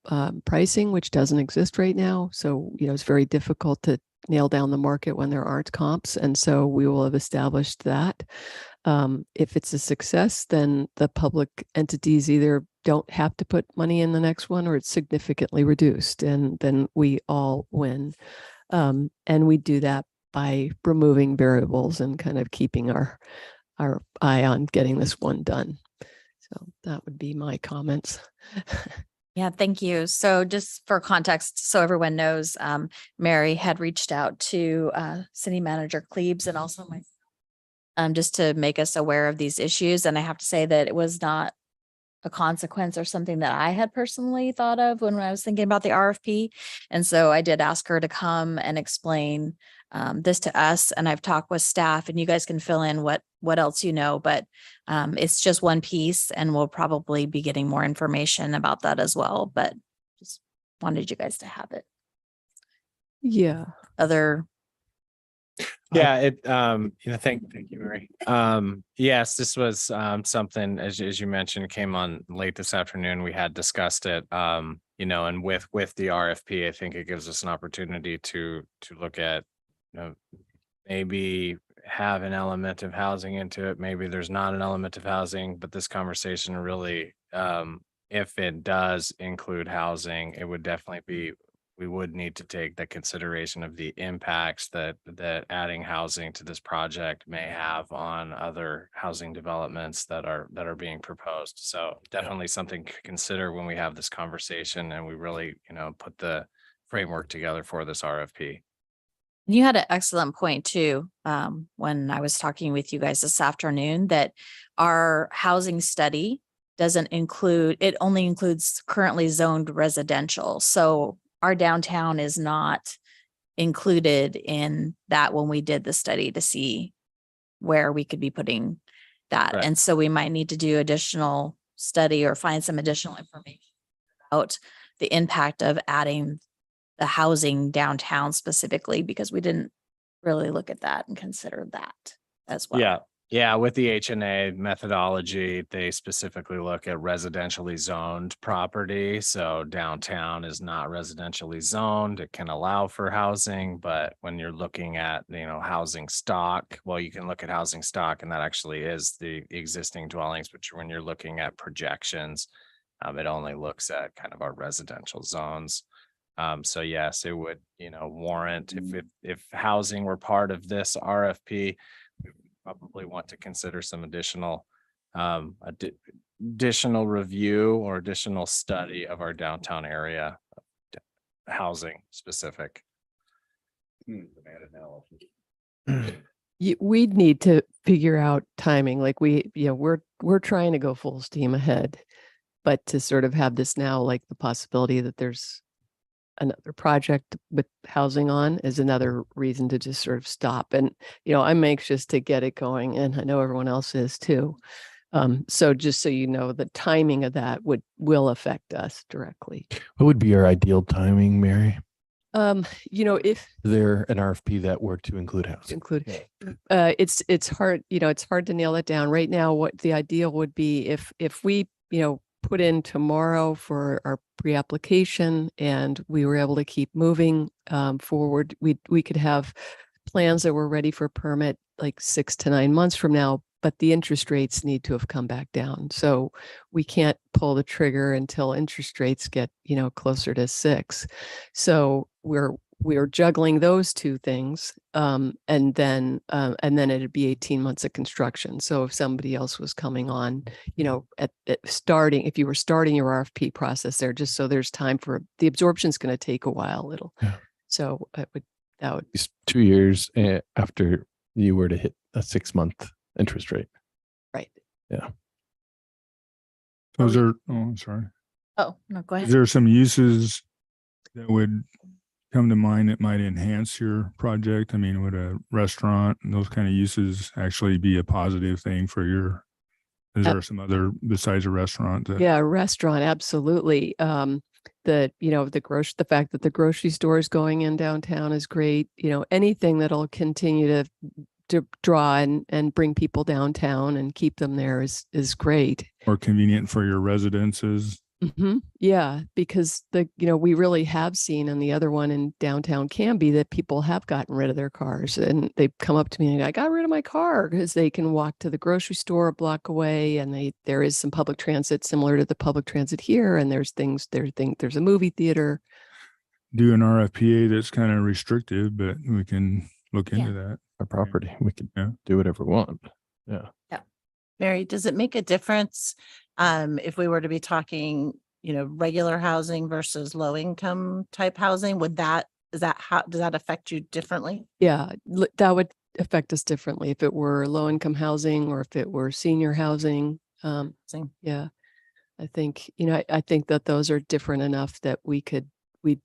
pricing, which doesn't exist right now. So, it's very difficult to nail down the market when there aren't comps. And so we will have established that. If it's a success, then the public entities either don't have to put money in the next one, or it's significantly reduced, and then we all win. And we do that by removing variables and kind of keeping our eye on getting this one done. So that would be my comments. Yeah, thank you. So just for context, so everyone knows, Mary had reached out to City Manager Klebs and also my just to make us aware of these issues. And I have to say that it was not a consequence or something that I had personally thought of when I was thinking about the RFP. And so I did ask her to come and explain this to us. And I've talked with staff, and you guys can fill in what else but it's just one piece, and we'll probably be getting more information about that as well. But just wanted you guys to have it. Yeah. Other, Yeah, thank you, Mary. Yes, this was something, as you mentioned, came on late this afternoon. We had discussed it. And with the RFP, I think it gives us an opportunity to look at, maybe have an element of housing into it. Maybe there's not an element of housing, but this conversation really, if it does include housing, it would definitely be, we would need to take the consideration of the impacts that adding housing to this project may have on other housing developments that are being proposed. So definitely something to consider when we have this conversation and we really, put the framework together for this RFP. you had an excellent point too, when I was talking with you guys this afternoon, that our housing study doesn't include, it only includes currently zoned residential. So our downtown is not included in that when we did the study to see where we could be putting that. Right. And so we might need to do additional study or find some additional information about the impact of adding the housing downtown specifically, because we didn't really look at that and consider that as well. Yeah, with the HNA methodology, they specifically look at residentially zoned property. So downtown is not residentially zoned. It can allow for housing, but when you're looking at, housing stock, well, you can look at housing stock and that actually is the existing dwellings, but when you're looking at projections, it only looks at kind of our residential zones. So yes, it would, warrant if housing were part of this RFP, probably want to consider some additional review or additional study of our downtown area, housing specific. We'd need to figure out timing. Like we're trying to go full steam ahead, but to sort of have this now, like the possibility that there's another project with housing on is another reason to just sort of stop. And, I'm anxious to get it going, and I know everyone else is too. So just so you know, the timing of that will affect us directly. What would be your ideal timing, Mary? If Is there an RFP that were to include housing? it's hard, it's hard to nail it down right now. What the ideal would be if we, put in tomorrow for our pre-application and we were able to keep moving forward, we could have plans that were ready for permit like 6 to 9 months from now, but the interest rates need to have come back down. So we can't pull the trigger until interest rates get, closer to 6. So we're juggling those two things. And then it'd be 18 months of construction. So if somebody else was coming on, at starting, if you were starting your RFP process there, just so there's time for the absorption's going to take a while. So that would It's 2 years after you were to hit a 6-month interest rate. Right. Yeah. I'm sorry. Oh, no, go ahead. Is there some uses that would come to mind that might enhance your project? I mean, would a restaurant and those kind of uses actually be a positive thing for is there some other besides a restaurant? Yeah, a restaurant, absolutely. The fact that the grocery store is going in downtown is great. Anything that'll continue to draw and bring people downtown and keep them there is great. Or convenient for your residences. Mm-hmm. Yeah, because we really have seen on the other one in downtown Canby that people have gotten rid of their cars, and they come up to me and I got rid of my car because they can walk to the grocery store a block away, and there is some public transit similar to the public transit here, and there's a movie theater. Do an RFPA that's kind of restrictive, but we can look into that. Our property, we can do whatever we want. Yeah. Mary, does it make a difference if we were to be talking, regular housing versus low income type housing? Does that affect you differently? Yeah, that would affect us differently if it were low income housing or if it were senior housing. Yeah, I think, I think that those are different enough that we'd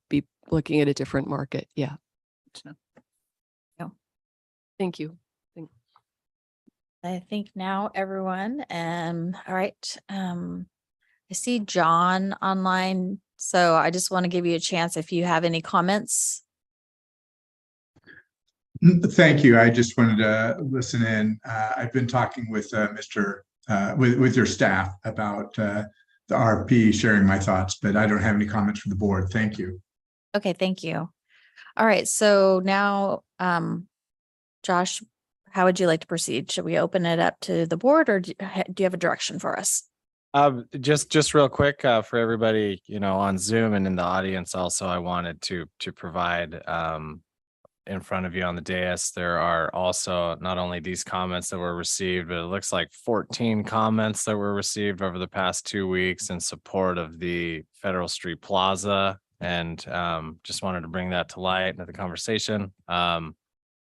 be looking at a different market. Yeah. Thank you. I think now everyone, all right. I see John online So I just want to give you a chance if you have any comments. Thank you. I just wanted to listen in. I've been talking with with your staff about the RFP, sharing my thoughts, but I don't have any comments from the board. Thank you. Okay, thank you. All right, so now, Josh, how would you like to proceed? Should we open it up to the board, or do you have a direction for us? Just real quick, for everybody, on Zoom and in the audience also, I wanted to provide, in front of you on the dais, there are also not only these comments that were received, but it looks like 14 comments that were received over the past 2 weeks in support of the Federal Street Plaza. And just wanted to bring that to light into the conversation.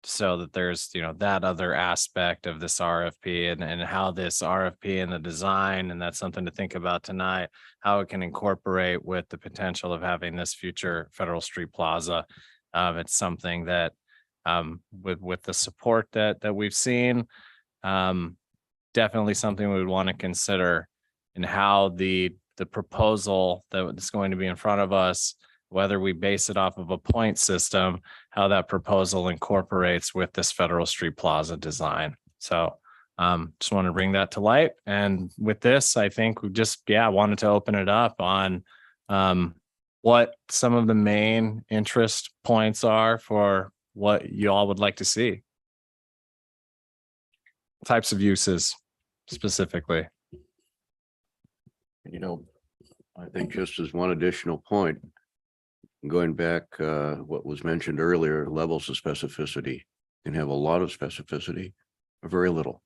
So that there's, that other aspect of this RFP and how this RFP and the design, and that's something to think about tonight, how it can incorporate with the potential of having this future Federal Street Plaza. It's something that, with the support that we've seen, definitely something we would want to consider in how the proposal that's going to be in front of us, whether we base it off of a point system, how that proposal incorporates with this Federal Street Plaza design. So just want to bring that to light. And with this, I think we just, wanted to open it up on what some of the main interest points are for what you all would like to see. Types of uses specifically. I think just as one additional point, going back, what was mentioned earlier, levels of specificity. You can have a lot of specificity or very little.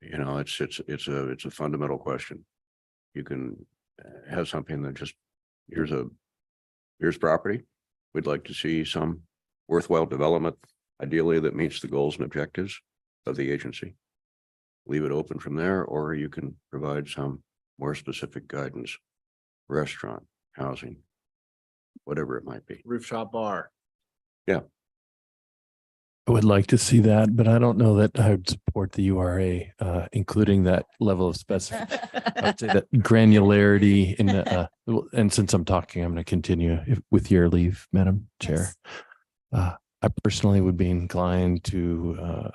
It's a fundamental question. You can have something that just, here's property. We'd like to see some worthwhile development, ideally that meets the goals and objectives of the agency. Leave it open from there, or you can provide some more specific guidance, restaurant, housing, whatever it might be. Rooftop bar. Yeah. I would like to see that, but I don't know that I would support the URA, including that level of specificity. I would say that granularity in the, and since I'm talking, I'm going to continue with your leave, Madam Chair. I personally would be inclined to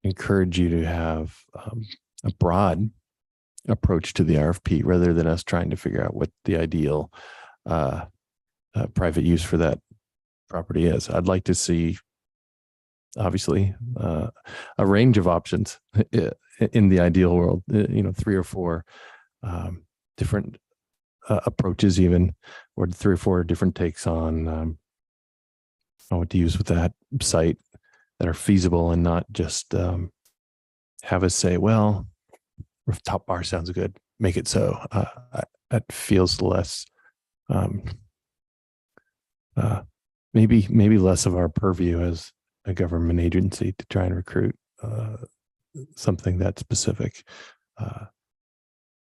encourage you to have a broad approach to the RFP rather than us trying to figure out what the ideal private use for that property is. I'd like to see, obviously, a range of options in the ideal world, 3 or 4 different approaches even, or 3 or 4 different takes on what to use with that site that are feasible, and not just have us say, well, rooftop bar sounds good, make it so. That feels less, maybe less of our purview as a government agency to try and recruit something that specific.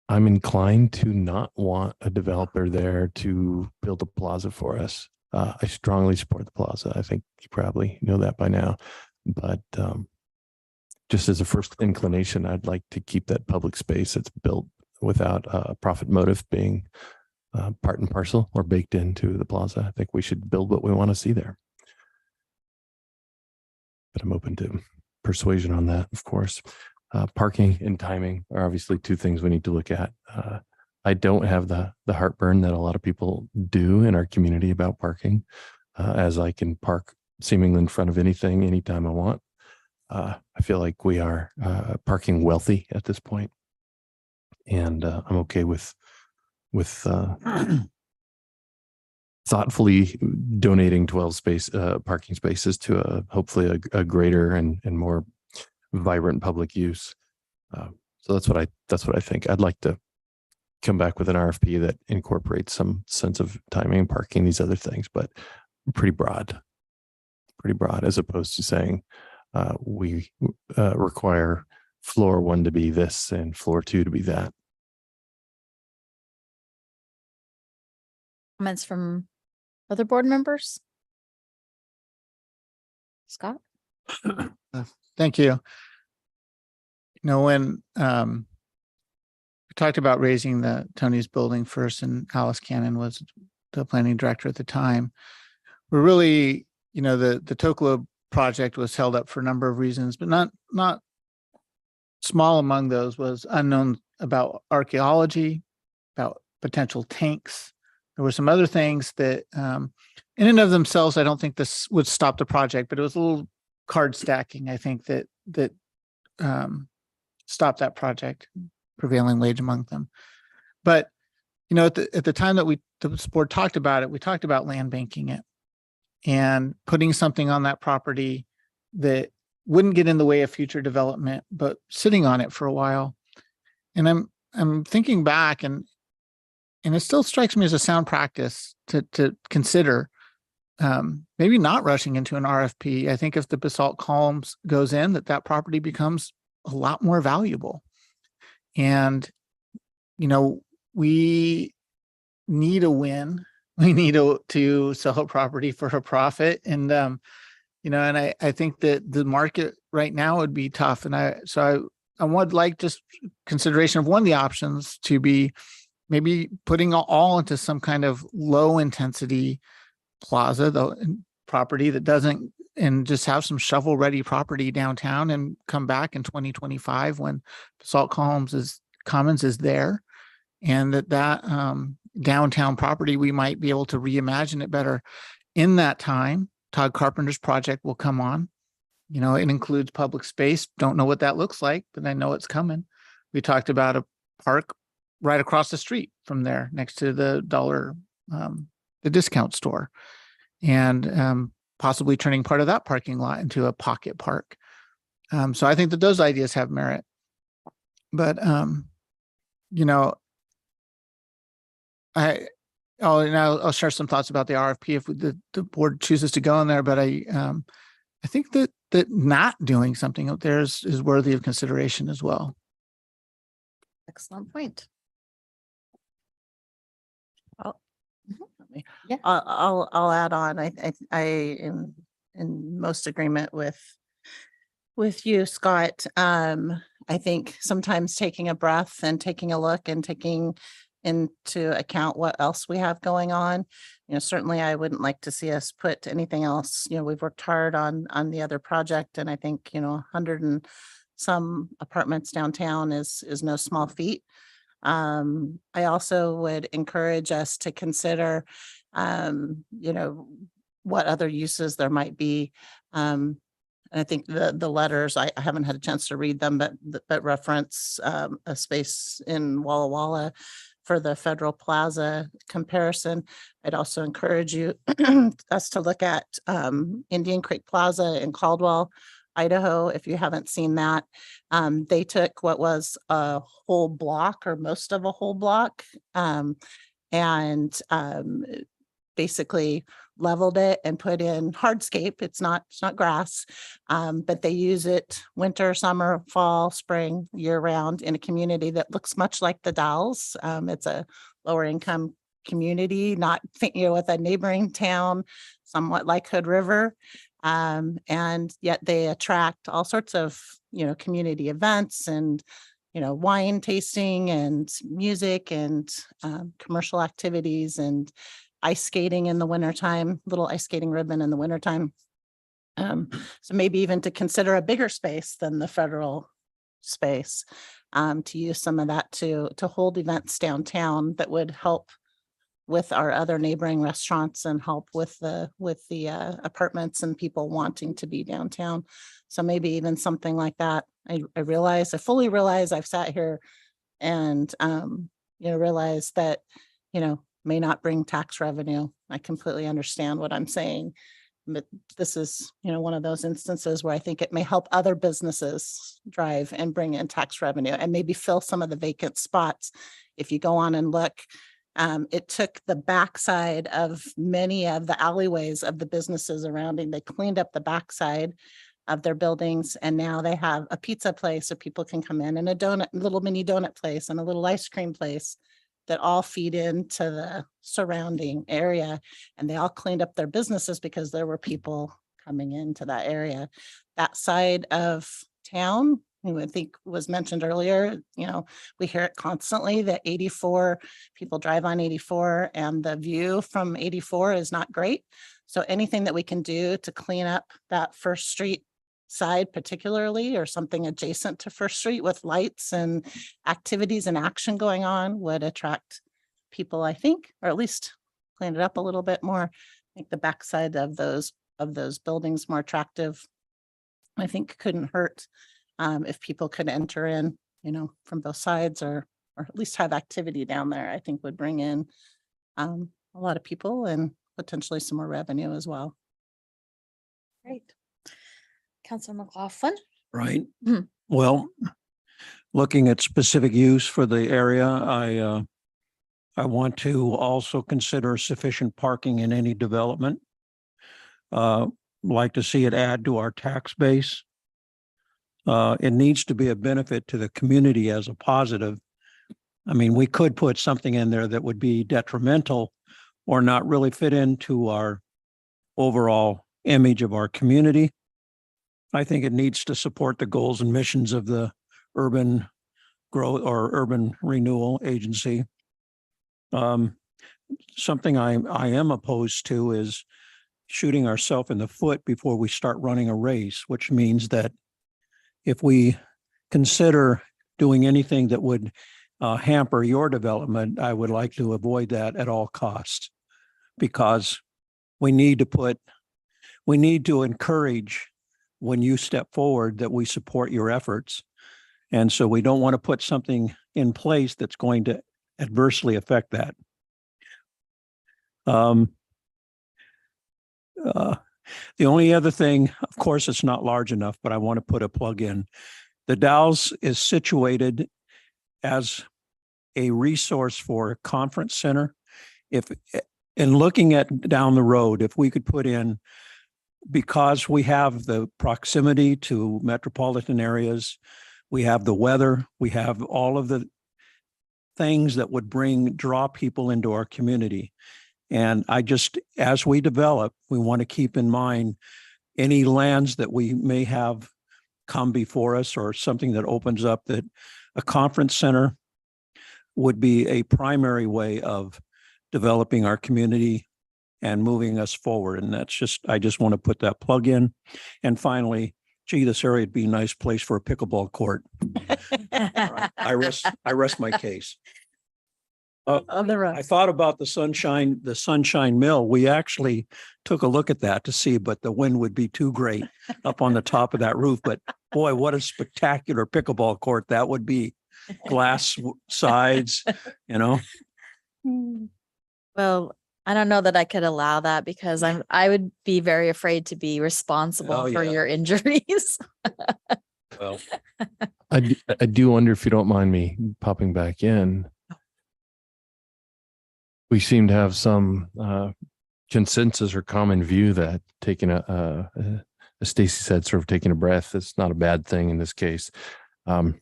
I'm inclined to not want a developer there to build a plaza for us. I strongly support the plaza. I think you probably know that by now, but just as a first inclination, I'd like to keep that public space that's built without a profit motive being part and parcel or baked into the plaza. I think we should build what we want to see there. But I'm open to persuasion on that, of course. Parking and timing are obviously 2 things we need to look at. I don't have the heartburn that a lot of people do in our community about parking, as I can park seemingly in front of anything, anytime I want. I feel like we are parking wealthy at this point, and I'm okay with thoughtfully donating 12 parking spaces to hopefully a greater and more vibrant public use. So that's what I think. I'd like to come back with an RFP that incorporates some sense of timing and parking, these other things, but pretty broad, as opposed to saying we require floor 1 to be this and floor 2 to be that. Comments from other board members? Scott? Thank you. When we talked about raising the Tony's building first, and Alice Cannon was the planning director at the time. We're really, the Tokelo project was held up for a number of reasons, but not small among those was unknown about archaeology, about potential tanks. There were some other things that in and of themselves, I don't think this would stop the project, but it was a little card stacking, I think, that stopped that project, prevailing wage among them. But, at the time that the board talked about it, we talked about land banking it and putting something on that property that wouldn't get in the way of future development, but sitting on it for a while. And I'm thinking back, and it still strikes me as a sound practice to consider maybe not rushing into an RFP. I think if the basalt columns goes in, that property becomes a lot more valuable. And, we need a win. We need to sell a property for a profit. And, and I think that the market right now would be tough. And I would like just consideration of one of the options to be maybe putting all into some kind of low intensity plaza, the property that doesn't, and just have some shovel ready property downtown and come back in 2025 when Basalt Commons is there. And that downtown property, we might be able to reimagine it better. In that time, Todd Carpenter's project will come on. It includes public space. Don't know what that looks like, but I know it's coming. We talked about a park right across the street from there, next to the the discount store, and possibly turning part of that parking lot into a pocket park. So I think that those ideas have merit. But I'll share some thoughts about the RFP if the board chooses to go in there. But I think that not doing something out there is worthy of consideration as well. Excellent point. Yeah. I'll add on. I am in most agreement with you, Scott. I think sometimes taking a breath and taking a look and taking into account what else we have going on. Certainly I wouldn't like to see us put anything else. We've worked hard on the other project, and I think 100 and some apartments downtown is no small feat. I also would encourage us to consider, what other uses there might be. And I think the letters, I haven't had a chance to read them, but reference a space in Walla Walla for the Federal Plaza comparison. I'd also encourage us to look at Indian Creek Plaza in Caldwell, Idaho. If you haven't seen that, they took what was a whole block or most of a whole block and basically leveled it and put in hardscape. It's not grass, but they use it winter, summer, fall, spring, year round in a community that looks much like the Dalles. It's a lower income community, not with a neighboring town, somewhat like Hood River. And yet they attract all sorts of, community events and, wine tasting and music and commercial activities and ice skating in the wintertime, little ice skating ribbon in the wintertime. So maybe even to consider a bigger space than the federal space, to use some of that to hold events downtown that would help with our other neighboring restaurants and help with the apartments and people wanting to be downtown. So maybe even something like that. I fully realize I've sat here and, realize that, may not bring tax revenue. I completely understand what I'm saying. But this is, one of those instances where I think it may help other businesses drive and bring in tax revenue and maybe fill some of the vacant spots. If you go on and look, it took the backside of many of the alleyways of the businesses around, and they cleaned up the backside of their buildings. And now they have a pizza place so people can come in, and a little mini donut place and a little ice cream place that all feed into the surrounding area. And they all cleaned up their businesses because there were people coming into that area. That side of town I think was mentioned earlier, we hear it constantly that 84 people drive on 84 and the view from 84 is not great. So anything that we can do to clean up that First Street side particularly, or something adjacent to First Street with lights and activities and action going on would attract people, I think, or at least clean it up a little bit more, make the backside of those buildings more attractive. I think couldn't hurt if people could enter in, from both sides, or at least have activity down there. I think would bring in a lot of people and potentially some more revenue as well. Great. Councilor McLaughlin. Right. Mhm. Well, looking at specific use for the area, I want to also consider sufficient parking in any development. Like to see it add to our tax base. It needs to be a benefit to the community as a positive. I mean, we could put something in there that would be detrimental or not really fit into our overall image of our community. I think it needs to support the goals and missions of the urban growth or urban renewal agency. Something I am opposed to is shooting ourselves in the foot before we start running a race, which means that if we consider doing anything that would hamper your development, I would like to avoid that at all costs, because we need to encourage when you step forward that we support your efforts. And so we don't want to put something in place that's going to adversely affect that. The only other thing, of course, it's not large enough, but I want to put a plug in. The Dalles is situated as a resource for a conference center. In looking at down the road, if we could put in, because we have the proximity to metropolitan areas, we have the weather, we have all of the things that would draw people into our community. And as we develop, we want to keep in mind any lands that we may have come before us or something that opens up, that a conference center would be a primary way of developing our community and moving us forward. And I just want to put that plug in. And finally, gee, this area would be a nice place for a pickleball court. I rest my case. I thought about the Sunshine Mill. We actually took a look at that to see, but the wind would be too great up on the top of that roof. But boy, what a spectacular pickleball court that would be. Glass sides, Well, I don't know that I could allow that, because I would be very afraid to be responsible for your injuries. Well, I do wonder, if you don't mind me popping back in. We seem to have some consensus or common view that taking as Stacy said, sort of taking a breath, it's not a bad thing in this case. I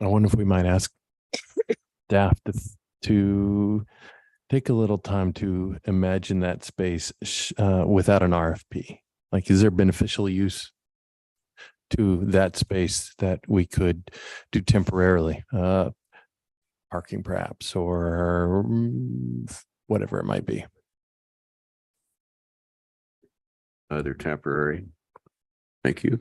wonder if we might ask staff to take a little time to imagine that space without an RFP. Like, is there beneficial use to that space that we could do temporarily? Parking perhaps, or whatever it might be. Either temporary. Thank you.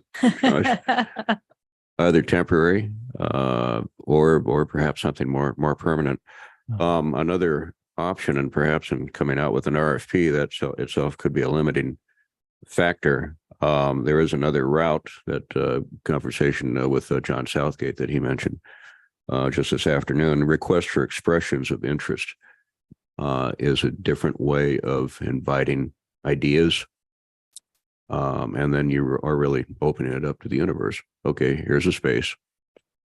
Either temporary or perhaps something more permanent. Another option, and perhaps in coming out with an RFP, that itself could be a limiting factor. There is another route, that conversation with John Southgate that he mentioned just this afternoon. Request for expressions of interest is a different way of inviting ideas. And then you are really opening it up to the universe. Okay, here's a space,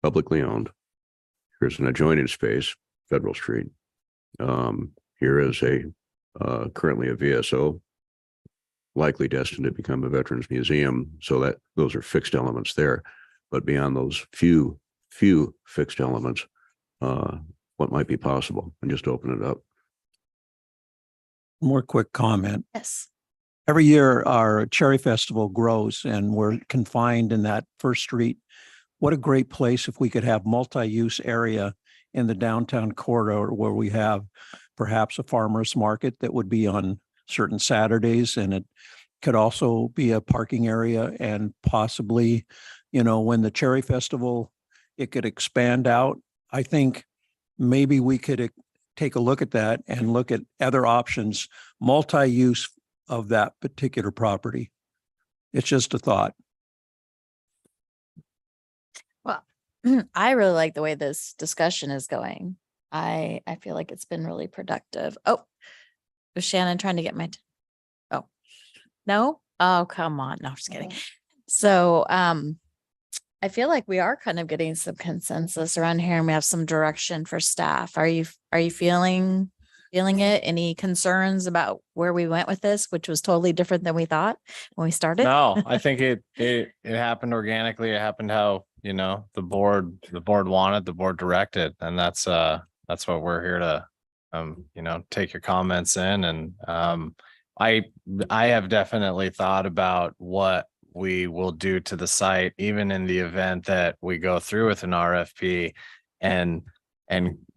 publicly owned. Here's an adjoining space, Federal Street. Here is currently a VSO, likely destined to become a Veterans Museum. So that those are fixed elements there. But beyond those few fixed elements, what might be possible, and just open it up. more quick comment. Yes. every year our Cherry Festival grows and we're confined in that first street. What a great place if we could have multi-use area in the downtown corridor where we have perhaps a farmer's market that would be on certain Saturdays, and it could also be a parking area, and possibly, when the Cherry Festival, it could expand out. I think maybe we could take a look at that and look at other options, multi-use of that particular property. It's just a thought. Well, I really like the way this discussion is going. I feel like it's been really productive. Oh, was Shannon trying to get my, oh, no? Oh, come on. No, I'm just kidding. So, I feel like we are kind of getting some consensus around here and we have some direction for staff. Are you feeling it? Any concerns about where we went with this, which was totally different than we thought when we started? No, I think it happened organically. It happened how, the board wanted, the board directed, and that's what we're here to, take your comments in. And, I have definitely thought about what we will do to the site, even in the event that we go through with an RFP and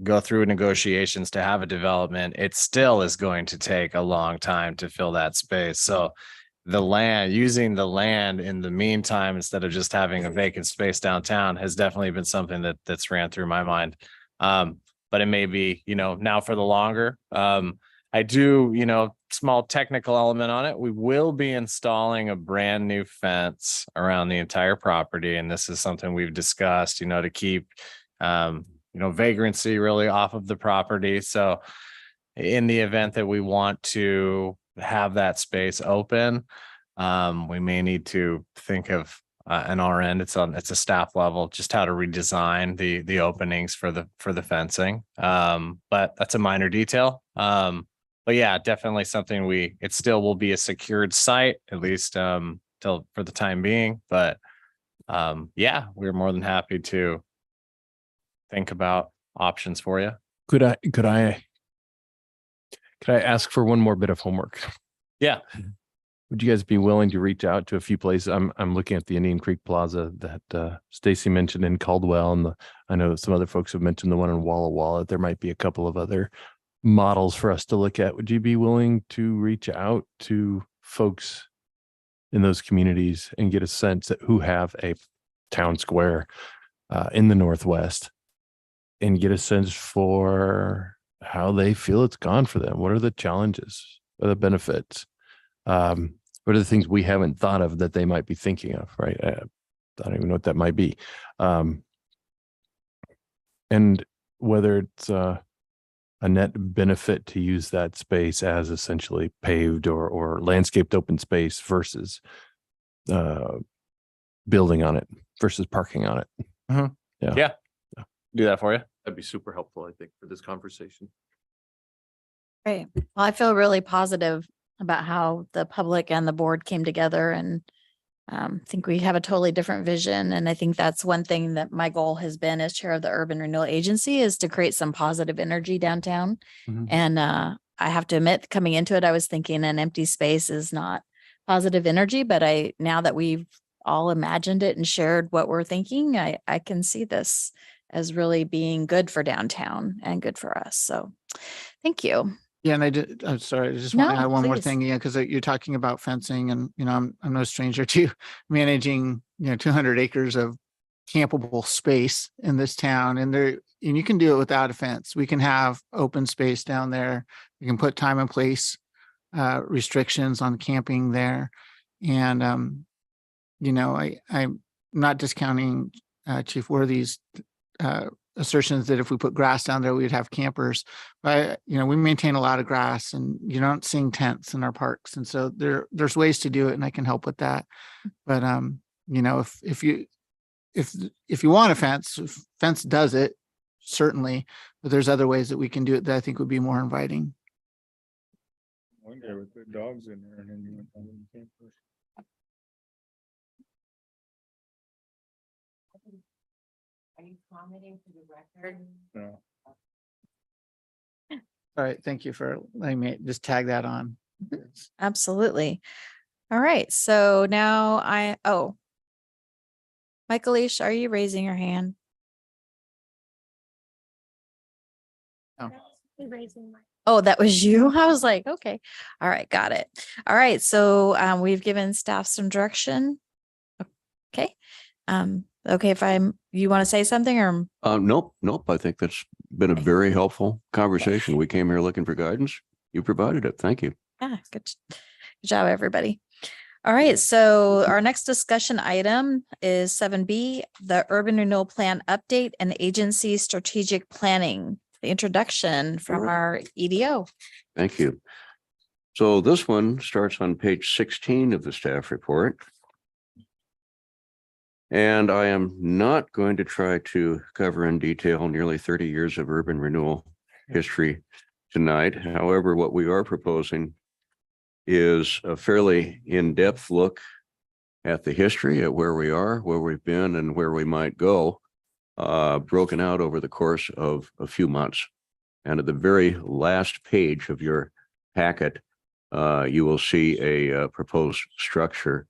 go through negotiations to have a development. It still is going to take a long time to fill that space. So using the land in the meantime, instead of just having a vacant space downtown, has definitely been something that's ran through my mind. But it may be, now for the longer. I do, small technical element on it. We will be installing a brand new fence around the entire property. And this is something we've discussed, to keep, vagrancy really off of the property. So in the event that we want to have that space open, we may need to think of an our end. It's a staff level, just how to redesign the openings for the fencing. But that's a minor detail. But yeah, definitely something it still will be a secured site, at least till for the time being. But yeah, we're more than happy to think about options for you. Could I ask for one more bit of homework? Yeah. Would you guys be willing to reach out to a few places? I'm looking at the Indian Creek Plaza that Stacy mentioned in Caldwell, and I know some other folks have mentioned the one in Walla Walla. There might be a couple of other models for us to look at. Would you be willing to reach out to folks in those communities and get a sense that who have a town square in the Northwest, and get a sense for how they feel it's gone for them? What are the challenges? What are the benefits? What are the things we haven't thought of that they might be thinking of, right? I don't even know what that might be. And whether it's a net benefit to use that space as essentially paved or landscaped open space versus building on it versus parking on it. Yeah. Do that for you. That'd be super helpful, I think, for this conversation. Great. Well, I feel really positive about how the public and the board came together, and think we have a totally different vision. And I think that's one thing that my goal has been as chair of the Urban Renewal Agency, is to create some positive energy downtown. And I have to admit, coming into it, I was thinking an empty space is not positive energy, but now that we've all imagined it and shared what we're thinking, I can see this as really being good for downtown and good for us. So thank you. Yeah, and I'm sorry, I just want to No, add one more please. thing, because you're talking about fencing, and I'm no stranger to managing 200 acres of campable space in this town, and you can do it without a fence. We can have open space down there. We can put time and place restrictions on camping there, and I'm not discounting Chief Worthy's assertions that if we put grass down there, we'd have campers. But we maintain a lot of grass, and you don't see tents in our parks, and so there's ways to do it, and I can help with that. But if you want a fence does it, certainly, but there's other ways that we can do it that I think would be more inviting. One day we put dogs in there and then you went down and campers. Are you commenting for the record? No. All right, thank you for letting me just tag that on. Absolutely. All right. So now Michaelish, are you raising your hand? Oh, that was you? I was like, okay. All right. Got it. All right. So we've given staff some direction. Okay. Okay. You want to say something or? Nope. I think that's been a very helpful conversation. We came here looking for guidance. You provided it. Thank you. Yeah, good job, everybody. All right, so our next discussion item is 7B, the Urban Renewal Plan Update and Agency Strategic Planning, the introduction from our EDO. Thank you. So this one starts on page 16 of the staff report. And I am not going to try to cover in detail nearly 30 years of urban renewal history tonight. However, what we are proposing is a fairly in-depth look at the history, at where we are, where we've been, and where we might go, broken out over the course of a few months. And at the very last page of your packet, you will see a proposed structure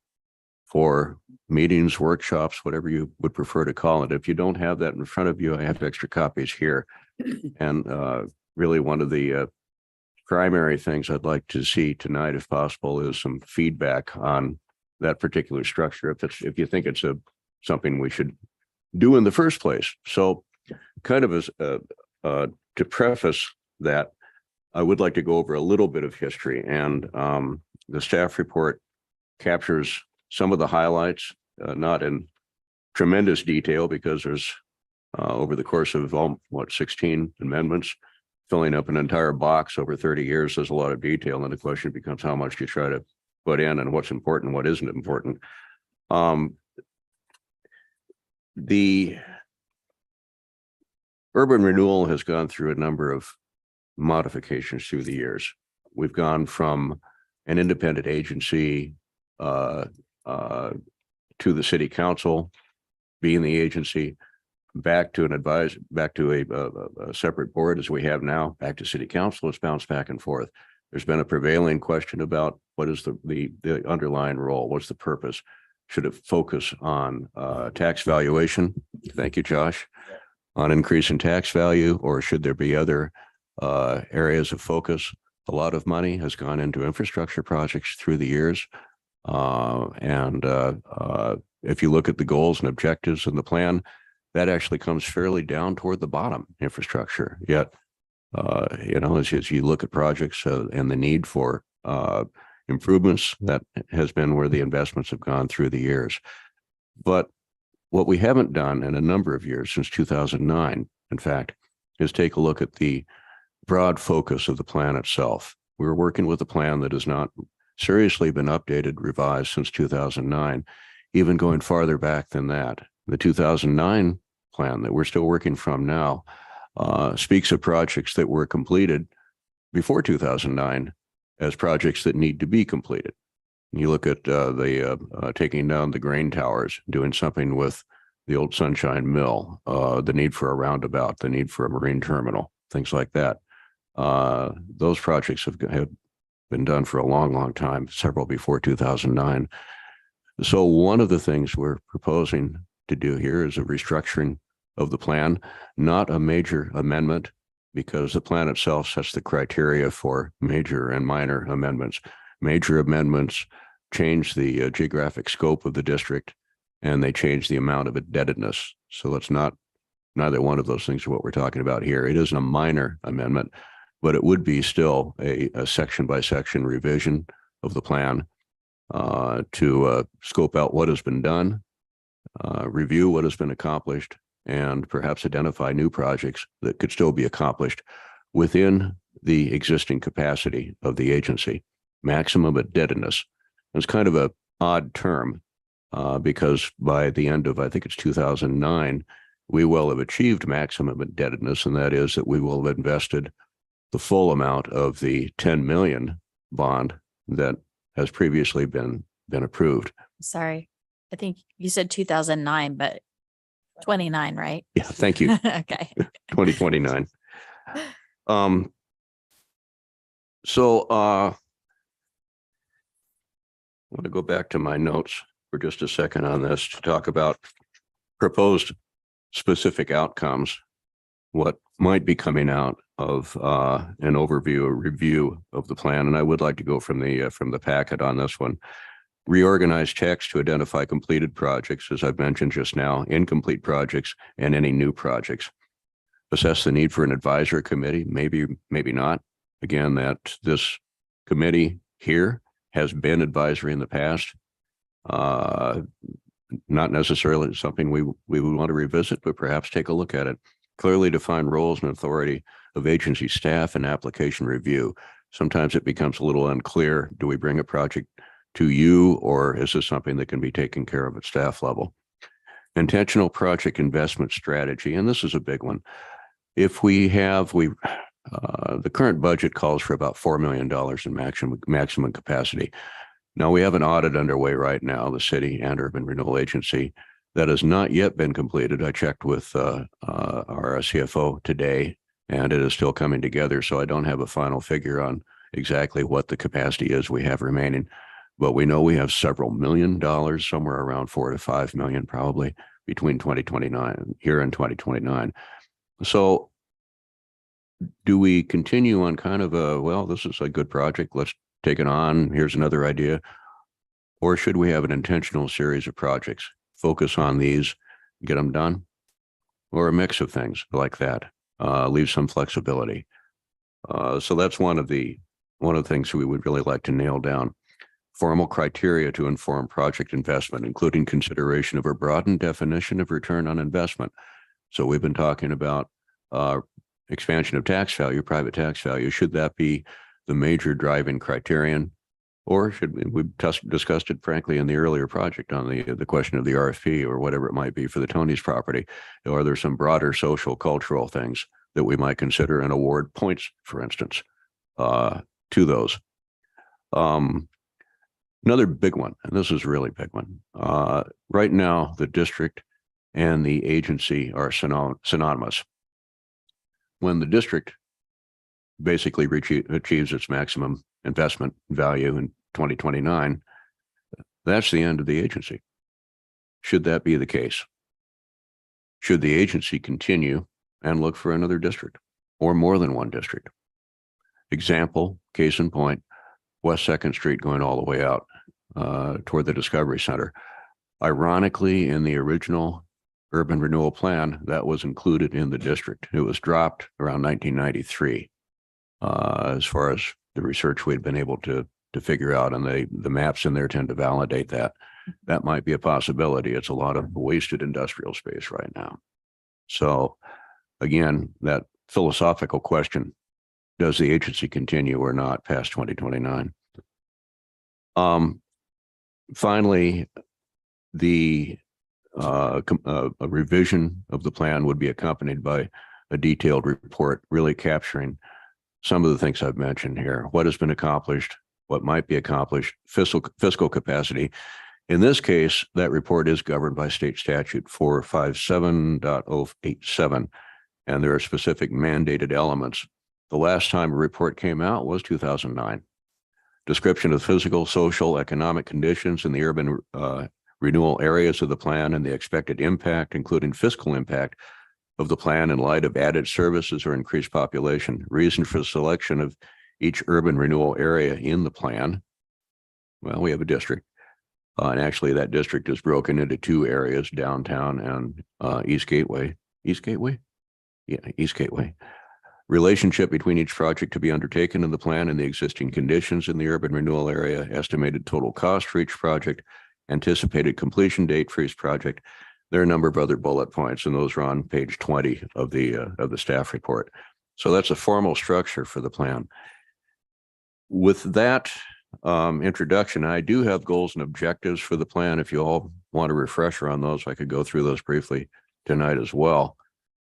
for meetings, workshops, whatever you would prefer to call it. If you don't have that in front of you, I have extra copies here. And really one of the primary things I'd like to see tonight, if possible, is some feedback on that particular structure, if you think it's something we should do in the first place. So kind of as to preface that, I would like to go over a little bit of history, and the staff report captures some of the highlights, not in tremendous detail, because there's over the course of 16 amendments, filling up an entire box over 30 years. There's a lot of detail, and the question becomes how much do you try to put in and what's important, what isn't important. The urban renewal has gone through a number of modifications through the years. We've gone from an independent agency to the city council being the agency, back to a separate board as we have now, back to city council. It's bounced back and forth. There's been a prevailing question about what is the underlying role, what's the purpose? Should it focus on tax valuation? Thank you, Josh. On increase in tax value, or should there be other areas of focus? A lot of money has gone into infrastructure projects through the years. If you look at the goals and objectives in the plan, that actually comes fairly down toward the bottom, infrastructure. Yet, as you look at projects and the need for improvements, that has been where the investments have gone through the years. But what we haven't done in a number of years, since 2009, in fact, is take a look at the broad focus of the plan itself. We're working with a plan that has not seriously been updated, revised since 2009, even going farther back than that. The 2009 plan that we're still working from now speaks of projects that were completed before 2009 as projects that need to be completed. You look at taking down the grain towers, doing something with the old Sunshine Mill, the need for a roundabout, the need for a marine terminal, things like that. Those projects have been done for a long, long time, several before 2009. So one of the things we're proposing to do here is a restructuring of the plan, not a major amendment, because the plan itself sets the criteria for major and minor amendments. Major amendments change the geographic scope of the district, and they change the amount of indebtedness. So it's neither one of those things are what we're talking about here. It isn't a minor amendment, but it would be still a section by section revision of the plan to scope out what has been done, review what has been accomplished, and perhaps identify new projects that could still be accomplished within the existing capacity of the agency. Maximum indebtedness. It's kind of an odd term because by the end of, I think it's 2009, we will have achieved maximum indebtedness, and that is that we will have invested the full amount of the 10 million bond that has previously been approved. Sorry, I think you said 2009, but 29, right? Yeah, thank you. Okay. 2029. want to go back to my notes for just a second on this to talk about proposed specific outcomes, what might be coming out of an overview, a review of the plan. And I would like to go from the packet on this one. Reorganize text to identify completed projects, as I've mentioned just now, incomplete projects, and any new projects. Assess the need for an advisory committee, maybe not. Again, that this committee here has been advisory in the past. Not necessarily something we would want to revisit, but perhaps take a look at it. Clearly define roles and authority of agency staff and application review. Sometimes it becomes a little unclear. Do we bring a project to you, or is this something that can be taken care of at staff level? Intentional project investment strategy, and this is a big one. If the current budget calls for about $4 million in maximum capacity. Now, we have an audit underway right now, the city and Urban Renewal Agency, that has not yet been completed. I checked with our CFO today, and it is still coming together. So I don't have a final figure on exactly what the capacity is we have remaining, but we know we have several $1 million, somewhere around 4 to 5 million, probably between 2029 here and 2029. So do we continue on kind of well, this is a good project, let's take it on, here's another idea? Or should we have an intentional series of projects, focus on these, get them done? Or a mix of things like that, leave some flexibility. So that's one of the things we would really like to nail down. Formal criteria to inform project investment, including consideration of a broadened definition of return on investment. So we've been talking about expansion of tax value, private tax value. Should that be the major driving criterion? Or should we discussed it, frankly, in the earlier project on the question of the RFP or whatever it might be for the Tony's property? Or are there some broader social, cultural things that we might consider and award points, for instance, to those? Another big one, and this is a really big one. Right now, the district and the agency are synonymous. When the district basically achieves its maximum investment value in 2029, that's the end of the agency. Should that be the case? Should the agency continue and look for another district or more than one district? Example, case in point, West 2nd Street going all the way out toward the Discovery Center. Ironically, in the original urban renewal plan, that was included in the district. It was dropped around 1993. As far as the research we'd been able to figure out, and the maps in there tend to validate that. That might be a possibility. It's a lot of wasted industrial space right now. So again, that philosophical question, does the agency continue or not past 2029? Finally, a revision of the plan would be accompanied by a detailed report really capturing some of the things I've mentioned here. What has been accomplished, what might be accomplished, fiscal capacity. In this case, that report is governed by state statute 457.087, and there are specific mandated elements. The last time a report came out was 2009. Description of physical, social, economic conditions in the urban renewal areas of the plan and the expected impact, including fiscal impact of the plan in light of added services or increased population. Reason for the selection of each urban renewal area in the plan. Well, we have a district. And actually that district is broken into two areas, downtown and East Gateway. East Gateway? Yeah, East Gateway. Relationship between each project to be undertaken in the plan and the existing conditions in the urban renewal area, estimated total cost for each project, anticipated completion date for each project. There are a number of other bullet points, and those are on page 20 of the staff report. So that's a formal structure for the plan. With that introduction, I do have goals and objectives for the plan. If you all want a refresher on those, I could go through those briefly tonight as well.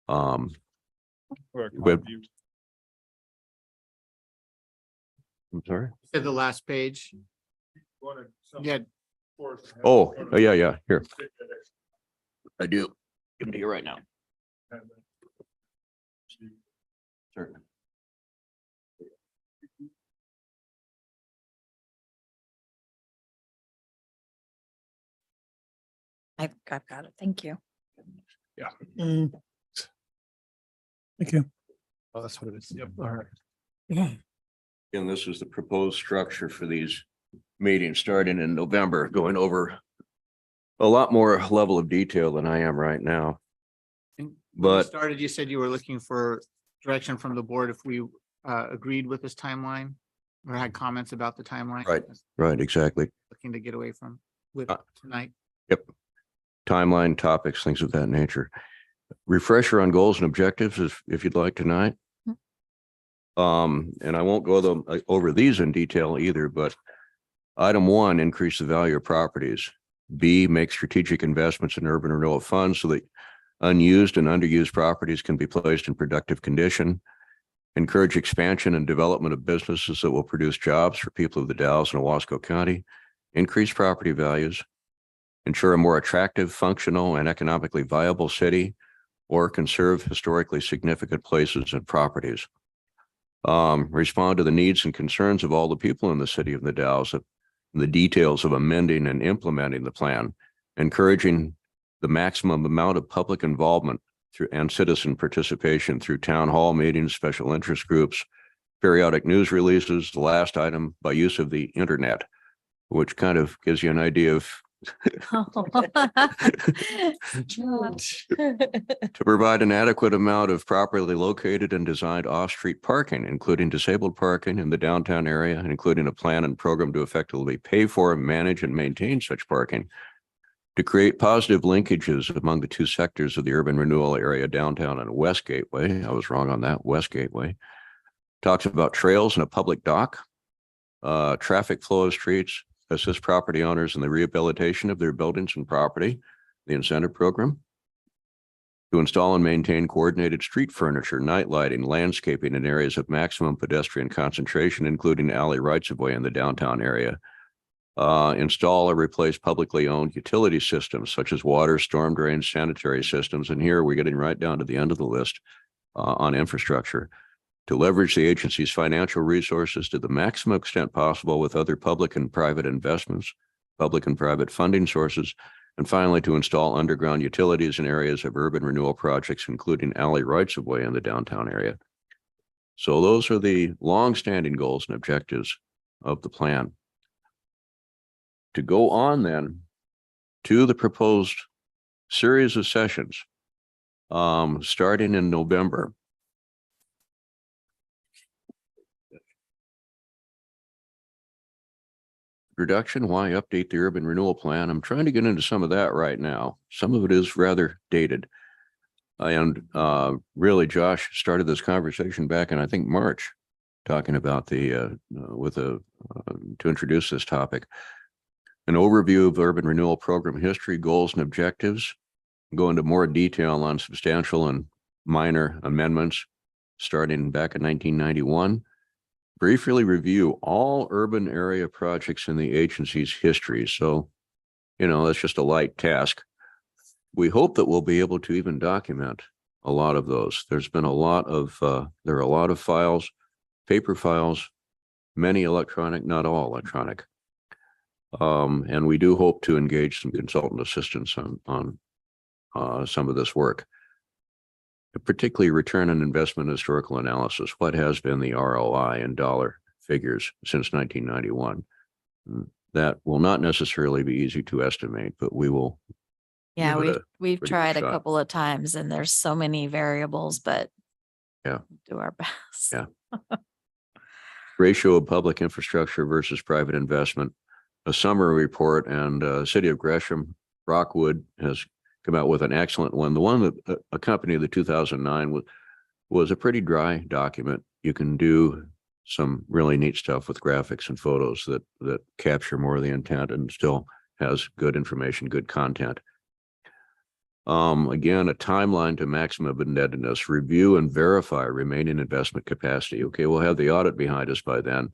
I'm sorry? At the last page. Yeah. Oh, yeah. Here. I do. Give it to you right now. Certainly. I've got it. Thank you. Thank you. Oh, that's what it is. Yep. All right. And this is the proposed structure for these meetings starting in November, going over a lot more level of detail than I am right now. When you But started, you said you were looking for direction from the board if we agreed with this timeline or had comments about the timeline. right, exactly. Looking to get away from with tonight. Yep. Timeline, topics, things of that nature. Refresher on goals and objectives if you'd like tonight. And I won't go over these in detail either, but item 1, increase the value of properties. B, make strategic investments in urban renewal funds so that unused and underused properties can be placed in productive condition. Encourage expansion and development of businesses that will produce jobs for people of the Dalles and Owasco County. Increase property values. Ensure a more attractive, functional, and economically viable city, or conserve historically significant places and properties. Respond to the needs and concerns of all the people in the city of the Dalles, the details of amending and implementing the plan, encouraging the maximum amount of public involvement and citizen participation through town hall meetings, special interest groups, periodic news releases, the last item by use of the internet, which kind of gives you an idea of to provide an adequate amount of properly located and designed off-street parking, including disabled parking in the downtown area, and including a plan and program to effectively pay for, manage, and maintain such parking. To create positive linkages among the two sectors of the urban renewal area, downtown and West Gateway. I was wrong on that, West Gateway. Talks about trails and a public dock, traffic flow of streets, assist property owners in the rehabilitation of their buildings and property, the incentive program. To install and maintain coordinated street furniture, night lighting, landscaping in areas of maximum pedestrian concentration, including alley rights-of-way in the downtown area. Install or replace publicly owned utility systems such as water, storm drains, sanitary systems. And here we're getting right down to the end of the list on infrastructure. To leverage the agency's financial resources to the maximum extent possible with other public and private investments, public and private funding sources. And finally, to install underground utilities in areas of urban renewal projects, including alley rights-of-way in the downtown area. So those are the long-standing goals and objectives of the plan. To go on then to the proposed series of sessions starting in November. Introduction, why update the urban renewal plan? I'm trying to get into some of that right now. Some of it is rather dated. And really, Josh started this conversation back in, I think, March, talking about to introduce this topic. An overview of urban renewal program history, goals, and objectives. Go into more detail on substantial and minor amendments starting back in 1991. Briefly review all urban area projects in the agency's history. So, that's just a light task. We hope that we'll be able to even document a lot of those. There are a lot of files, paper files, many electronic, not all electronic. And we do hope to engage some consultant assistance on some of this work, particularly return on investment historical analysis. What has been the ROI in dollar figures since 1991? That will not necessarily be easy to estimate, but we will. Yeah, we've pretty tried good a shot. couple of times and there's so many variables, but Yeah. do our best. Yeah. Ratio of public infrastructure versus private investment. A summary report, and City of Gresham, Rockwood has come out with an excellent one. The one that accompanied the 2009 was a pretty dry document. You can do some really neat stuff with graphics and photos that capture more of the intent and still has good information, good content. Again, a timeline to maximum indebtedness, review and verify remaining investment capacity. Okay, we'll have the audit behind us by then.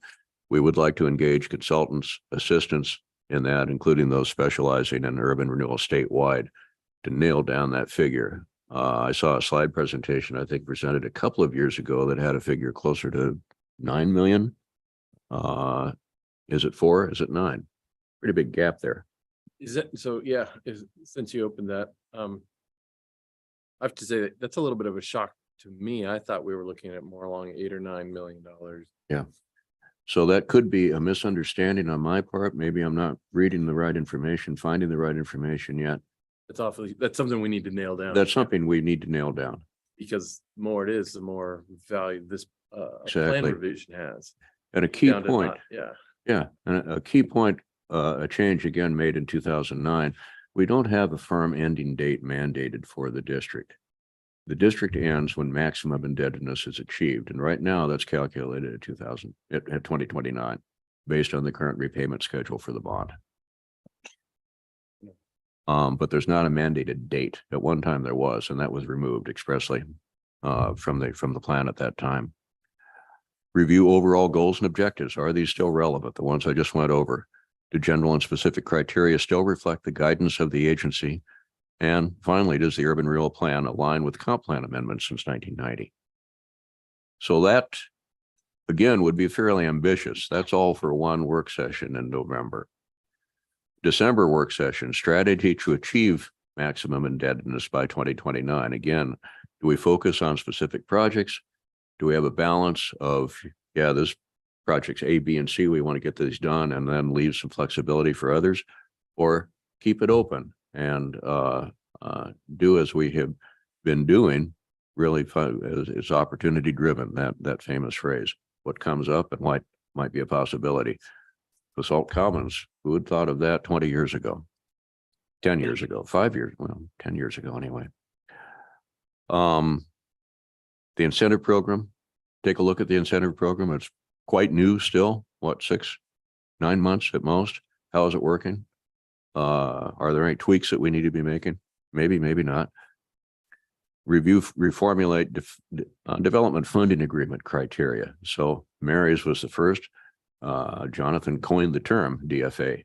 We would like to engage consultants, assistants in that, including those specializing in urban renewal statewide, to nail down that figure. I saw a slide presentation, I think presented a couple of years ago, that had a figure closer to 9 million. Is it 4? Is it 9? Pretty big gap there. Is it, so yeah, since you opened that, I have to say that that's a little bit of a shock to me. I thought we were looking at more along $8 or $9 million. Yeah. So that could be a misunderstanding on my part. Maybe I'm not reading the right information, finding the right information yet. That's something we need to nail down. That's something we need to nail down. Because the more it is, the more value this plan Exactly. revision has. And a key Down to point. not- Yeah. Yeah, and a key point, a change again made in 2009. We don't have a firm ending date mandated for the district. The district ends when maximum indebtedness is achieved, and right now that's calculated at 2029, based on the current repayment schedule for the bond. But there's not a mandated date. At one time there was, and that was removed expressly from the plan at that time. Review overall goals and objectives. Are these still relevant? The ones I just went over. Do general and specific criteria still reflect the guidance of the agency? And finally, does the urban renewal plan align with comp plan amendments since 1990? So that, again, would be fairly ambitious. That's all for one work session in November. December work session, strategy to achieve maximum indebtedness by 2029. Again, do we focus on specific projects? Do we have a balance of, yeah, this projects A, B, and C, we want to get these done and then leave some flexibility for others, or keep it open and do as we have been doing, really it's opportunity driven, that famous phrase, what comes up and what might be a possibility. Basalt Commons, who had thought of that 20 years ago, 10 years ago, 5 years, well, 10 years ago anyway. The incentive program, take a look at the incentive program. It's quite new still, what, 6, 9 months at most? How is it working? Are there any tweaks that we need to be making? Maybe, maybe not. Reformulate development funding agreement criteria. So Mary's was the first. Jonathan coined the term DFA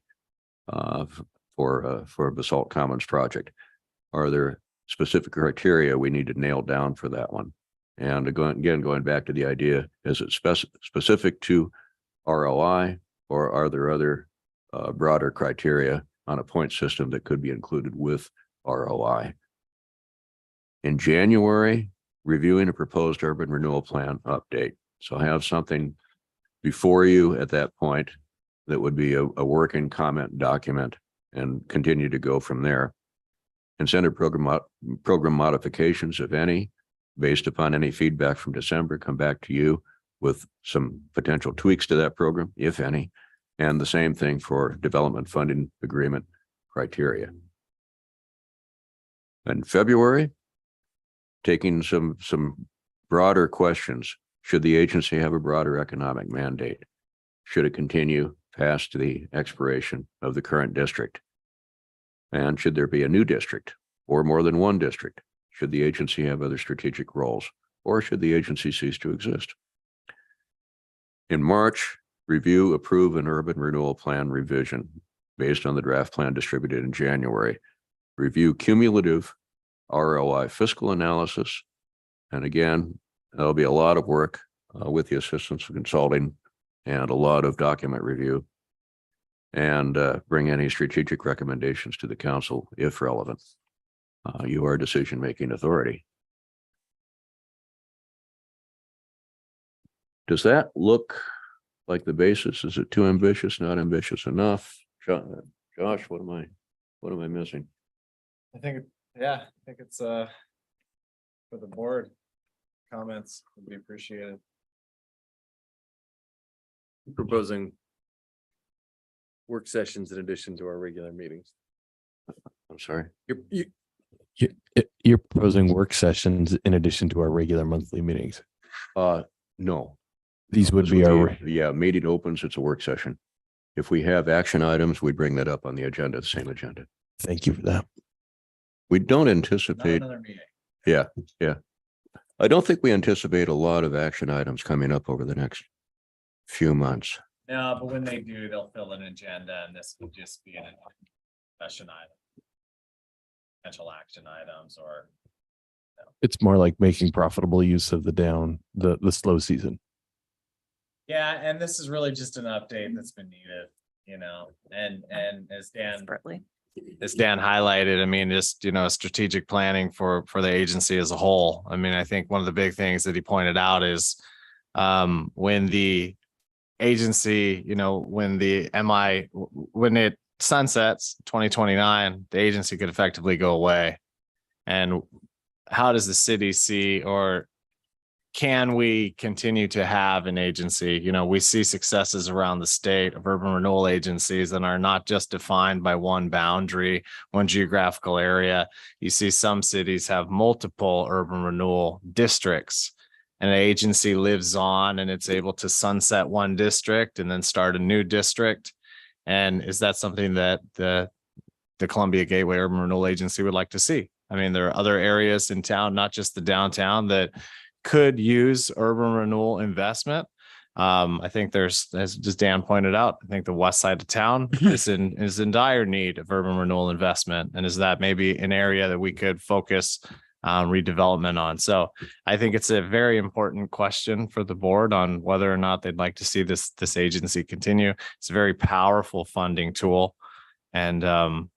for Basalt Commons project. Are there specific criteria we need to nail down for that one? And going back to the idea, is it specific to ROI, or are there other broader criteria on a point system that could be included with ROI? In January, reviewing a proposed urban renewal plan update. So have something before you at that point that would be a working comment document, and continue to go from there. Incentive program modifications, if any, based upon any feedback from December, come back to you with some potential tweaks to that program, if any, and the same thing for development funding agreement criteria. In February, taking some broader questions. Should the agency have a broader economic mandate? Should it continue past the expiration of the current district? And should there be a new district or more than one district? Should the agency have other strategic roles, or should the agency cease to exist? In March, review, approve an urban renewal plan revision based on the draft plan distributed in January. Review cumulative ROI fiscal analysis. And again, there'll be a lot of work with the assistance of consulting and a lot of document review, and bring any strategic recommendations to the council if relevant. You are decision-making authority. Does that look like the basis? Is it too ambitious, not ambitious enough? Josh, what am I missing? I think it's for the board, comments would be appreciated. Proposing work sessions in addition to our regular meetings. I'm sorry. You're proposing work sessions in addition to our regular monthly meetings. No. These would be our. Yeah, meeting opens, it's a work session. If we have action items, we bring that up on the agenda, the same agenda. Thank you for that. We don't anticipate. Yeah. I don't think we anticipate a lot of action items coming up over the next few months. No, but when they do, they'll fill an agenda, and this would just be an discussion item. Potential action items, or It's more like making profitable use of the slow season. yeah, and this is really just an update that's been needed, and as Dan as Dan highlighted, I mean, just, strategic planning for the agency as a whole. I mean, I think one of the big things that he pointed out is when the agency, when it sunsets 2029, the agency could effectively go away. And how does the city see, or can we continue to have an agency? We see successes around the state of urban renewal agencies that are not just defined by one boundary, one geographical area. You see some cities have multiple urban renewal districts, and an agency lives on and it's able to sunset one district and then start a new district. And is that something that the Columbia Gateway Urban Renewal Agency would like to see? I mean, there are other areas in town, not just the downtown, that could use urban renewal investment. I think there's, as Dan pointed out, I think the west side of town is in dire need of urban renewal investment. And is that maybe an area that we could focus redevelopment on? So I think it's a very important question for the board on whether or not they'd like to see this agency continue. It's a very powerful funding tool. And so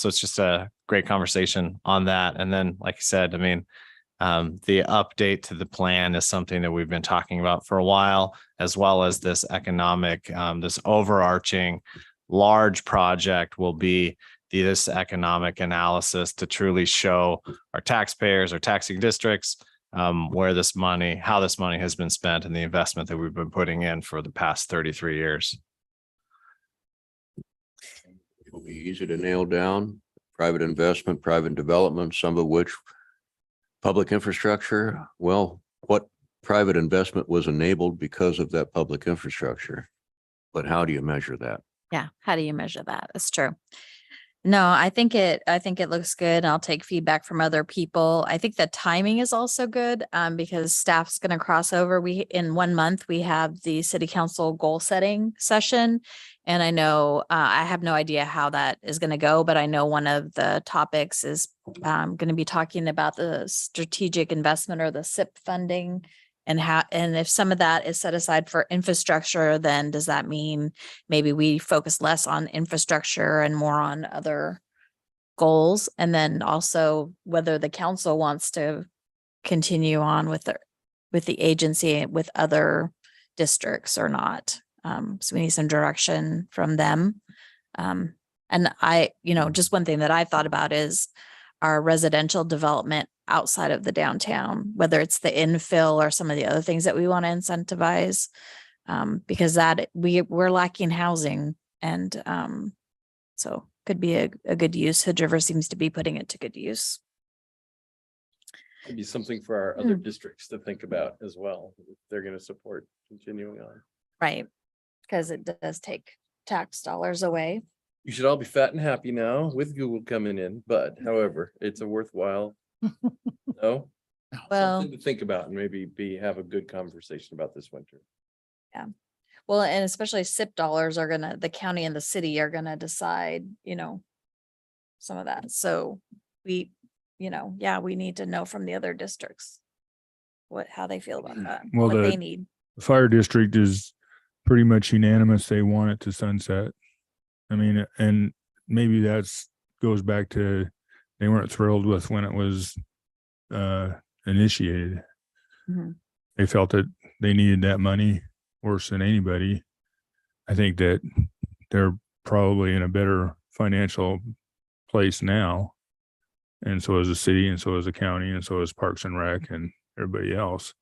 it's just a great conversation on that. And then, like I said, I mean, the update to the plan is something that we've been talking about for a while, as well as this economic, this overarching large project will be this economic analysis to truly show our taxpayers, our taxing districts, where this money, how this money has been spent, and the investment that we've been putting in for the past 33 years. It will be easy to nail down private investment, private development, some of which public infrastructure. Well, what private investment was enabled because of that public infrastructure? But how do you measure that? Yeah. How do you measure that? That's true. No, I think it looks good. I'll take feedback from other people. I think the timing is also good because staff's going to cross over. In 1 month, we have the city council goal setting session. And I know I have no idea how that is going to go, but I know one of the topics is going to be talking about the strategic investment or the SIP funding, and if some of that is set aside for infrastructure, then does that mean maybe we focus less on infrastructure and more on other goals? And then also whether the council wants to continue on with the agency with other districts or not. So we need some direction from them. And just one thing that I thought about is our residential development outside of the downtown, whether it's the infill or some of the other things that we want to incentivize, because that we're lacking housing, and so could be a good use. Hood River seems to be putting it to good use. Maybe something for our other districts to think about as well, if they're going to support continuing on. Right, because it does take tax dollars away. You should all be fat and happy now with Google coming in, but however, it's a worthwhile. No, Well, something to think about, and maybe have a good conversation about this winter. yeah. Well, and especially SIP dollars are the county and the city are gonna decide, some of that. So we need to know from the other districts how they feel about that, Well, what they need. The fire district is pretty much unanimous. They want it to sunset. I mean, and maybe goes back to they weren't thrilled with when it was initiated. Mm-hmm. They felt that they needed that money worse than anybody. I think that they're probably in a better financial place now. And so is the city, and so is the county, and so is Parks and Rec and everybody else.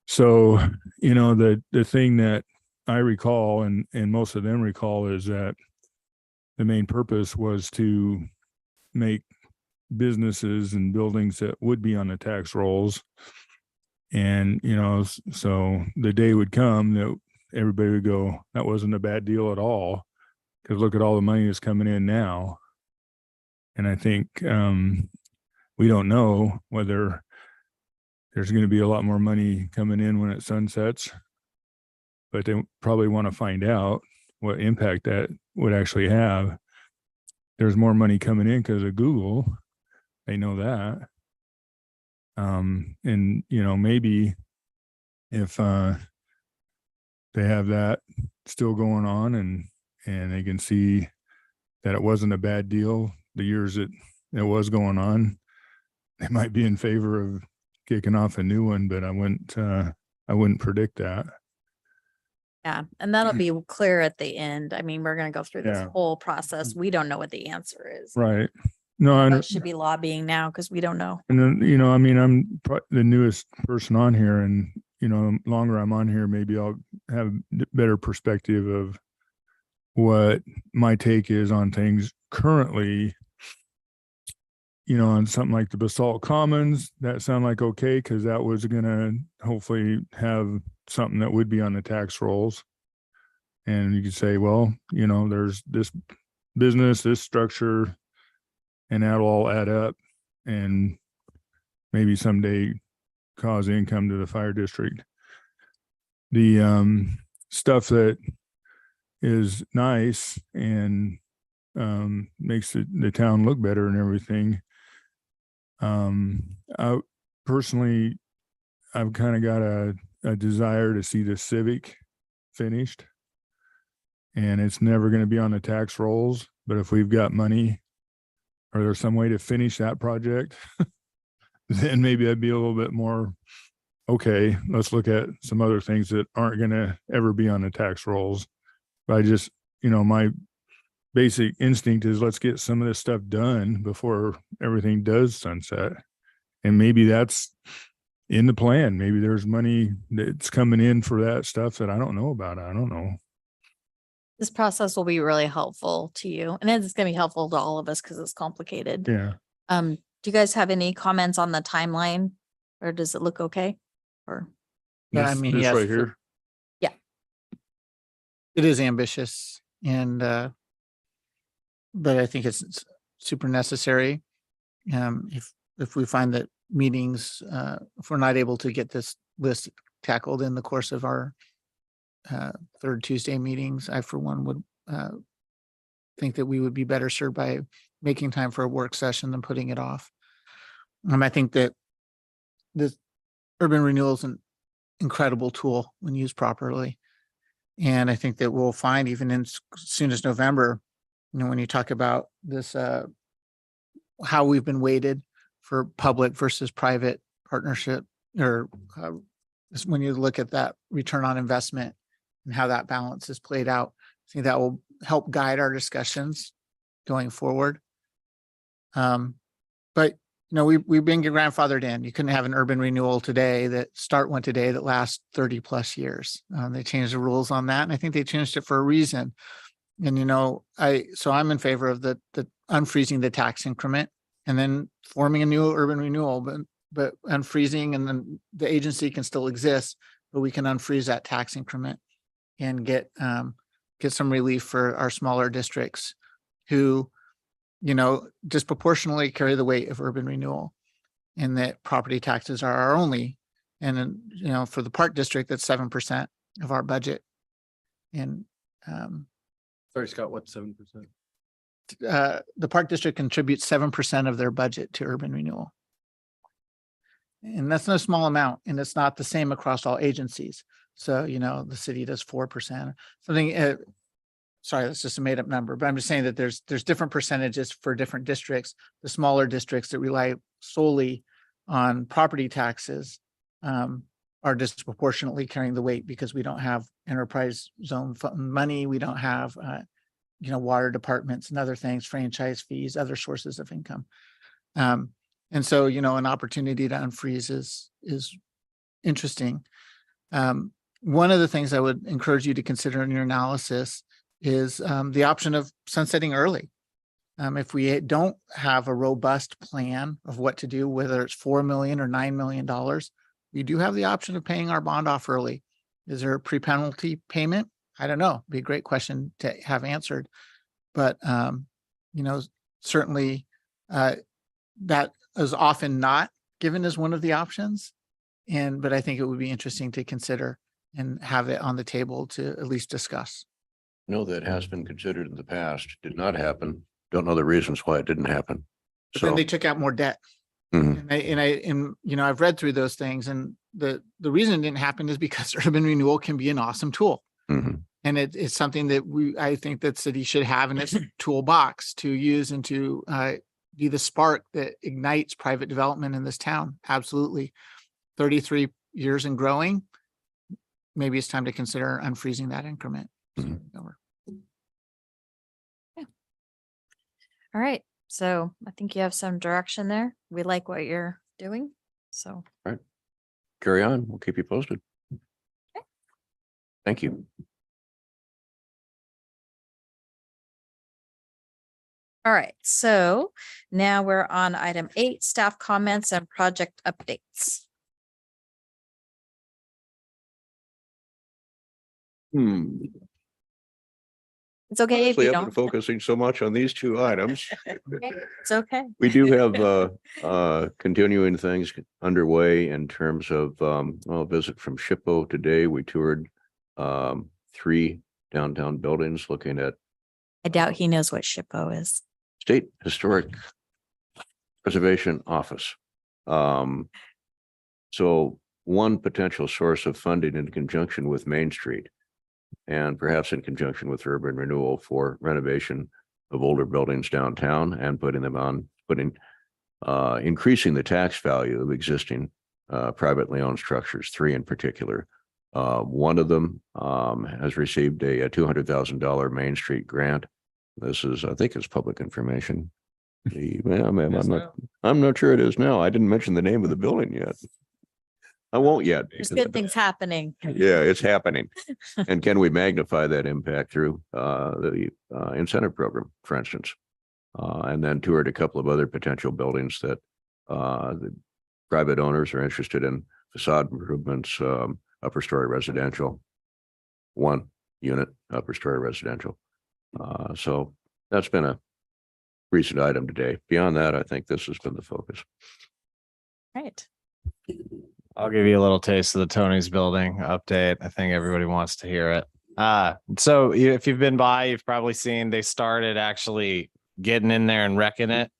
So, the thing that I recall and most of them recall is that the main purpose was to make businesses and buildings that would be on the tax rolls. And, so the day would come that everybody would go, that wasn't a bad deal at all, because look at all the money that's coming in now. And I think we don't know whether there's going to be a lot more money coming in when it sunsets, but they probably want to find out what impact that would actually have. There's more money coming in because of Google. They know that. And, maybe if they have that still going on and they can see that it wasn't a bad deal the years that it was going on. They might be in favor of kicking off a new one, but I wouldn't predict that. Yeah, and that'll be clear at the end. I mean, we're gonna go through this Yeah. whole process. We don't know what the answer is. Right. No, I But should be lobbying now because we don't know. And then, I mean, I'm the newest person on here, and, longer I'm on here, maybe I'll have better perspective of what my take is on things currently. On something like the Basalt Commons, that sound like okay, because that was going to hopefully have something that would be on the tax rolls. And you could say, well, there's this business, this structure, and that'll all add up and maybe someday cause income to the fire district. The stuff that is nice and makes the town look better and everything. I personally, I've kind of got a desire to see the Civic finished, and it's never going to be on the tax rolls. But if we've got money, or there's some way to finish that project, then maybe I'd be a little bit more, okay, let's look at some other things that aren't going to ever be on the tax rolls. But I just, my basic instinct is let's get some of this stuff done before everything does sunset. And maybe that's in the plan. Maybe there's money that's coming in for that stuff that I don't know about. I don't know. This process will be really helpful to you, and it's going to be helpful to all of us because it's complicated. Yeah. Do you guys have any comments on the timeline, or does it look okay? Or Yeah, I mean, this yes, right here. yeah, it is ambitious, and but I think it's super necessary. If we find that meetings, if we're not able to get this list tackled in the course of our third Tuesday meetings, I for one would think that we would be better served by making time for a work session than putting it off. I think that this urban renewal is an incredible tool when used properly. And I think that we'll find even as soon as November, when you talk about this, how we've been weighted for public versus private partnership, or when you look at that return on investment and how that balance is played out, I think that will help guide our discussions going forward. But we've been grandfathered in. You couldn't have an urban renewal today that lasts 30 plus years. They changed the rules on that, and I think they changed it for a reason. And so I'm in favor of the unfreezing the tax increment and then forming a new urban renewal, but unfreezing, and then the agency can still exist, but we can unfreeze that tax increment and get some relief for our smaller districts who, disproportionately carry the weight of urban renewal, and that property taxes are our only, and then, for the Park District, that's 7% of our budget. And Sorry, Scott, what's 7%? The Park District contributes 7% of their budget to urban renewal. And that's no small amount, and it's not the same across all agencies. So, the city does 4%, something. Sorry, that's just a made up number, but I'm just saying that there's different percentages for different districts. The smaller districts that rely solely on property taxes are disproportionately carrying the weight because we don't have enterprise zone money. We don't have, water departments and other things, franchise fees, other sources of income. And so, an opportunity to unfreeze is interesting. One of the things I would encourage you to consider in your analysis is the option of sunsetting early. If we don't have a robust plan of what to do, whether it's $4 million or $9 million, we do have the option of paying our bond off early. Is there a pre-penalty payment? I don't know. Be a great question to have answered. But, certainly that is often not given as one of the options. But I think it would be interesting to consider and have it on the table to at least discuss. No, that has been considered in the past, did not happen. Don't know the reasons why it didn't happen. But then they took out more debt. Mhm. And I've read through those things, and the reason it didn't happen is because urban renewal can be an awesome tool. Mhm. And it's something that I think that city should have in its toolbox to use and to be the spark that ignites private development in this town. Absolutely. 33 years and growing. Maybe it's time to consider unfreezing that increment. Over. All right. So I think you have some direction there. We like what you're doing. So. All right. Carry on. We'll keep you posted. Thank you. All right. So now we're on item 8, staff comments and project updates. It's okay if Honestly, you I've been don't. focusing so much on these two items. It's okay. We do have continuing things underway in terms of a visit from SHPO today. We toured 3 downtown buildings looking at I doubt he knows what SHPO is. State Historic Preservation Office. So one potential source of funding in conjunction with Main Street and perhaps in conjunction with urban renewal for renovation of older buildings downtown and increasing the tax value of existing privately owned structures, 3 in particular. One of them has received a $200,000 Main Street grant. This is, I think it's public information. I'm not sure it is now. I didn't mention the name of the building yet. I won't yet. There's good things happening. Yeah, it's happening. And can we magnify that impact through the incentive program, for instance? And then toured a couple of other potential buildings that the private owners are interested in facade improvements, upper story residential, 1 unit upper story residential. So that's been a recent item today. Beyond that, I think this has been the focus. Right. I'll give you a little taste of the Tony's building update. I think everybody wants to hear it. So if you've been by, you've probably seen they started actually getting in there and wrecking it.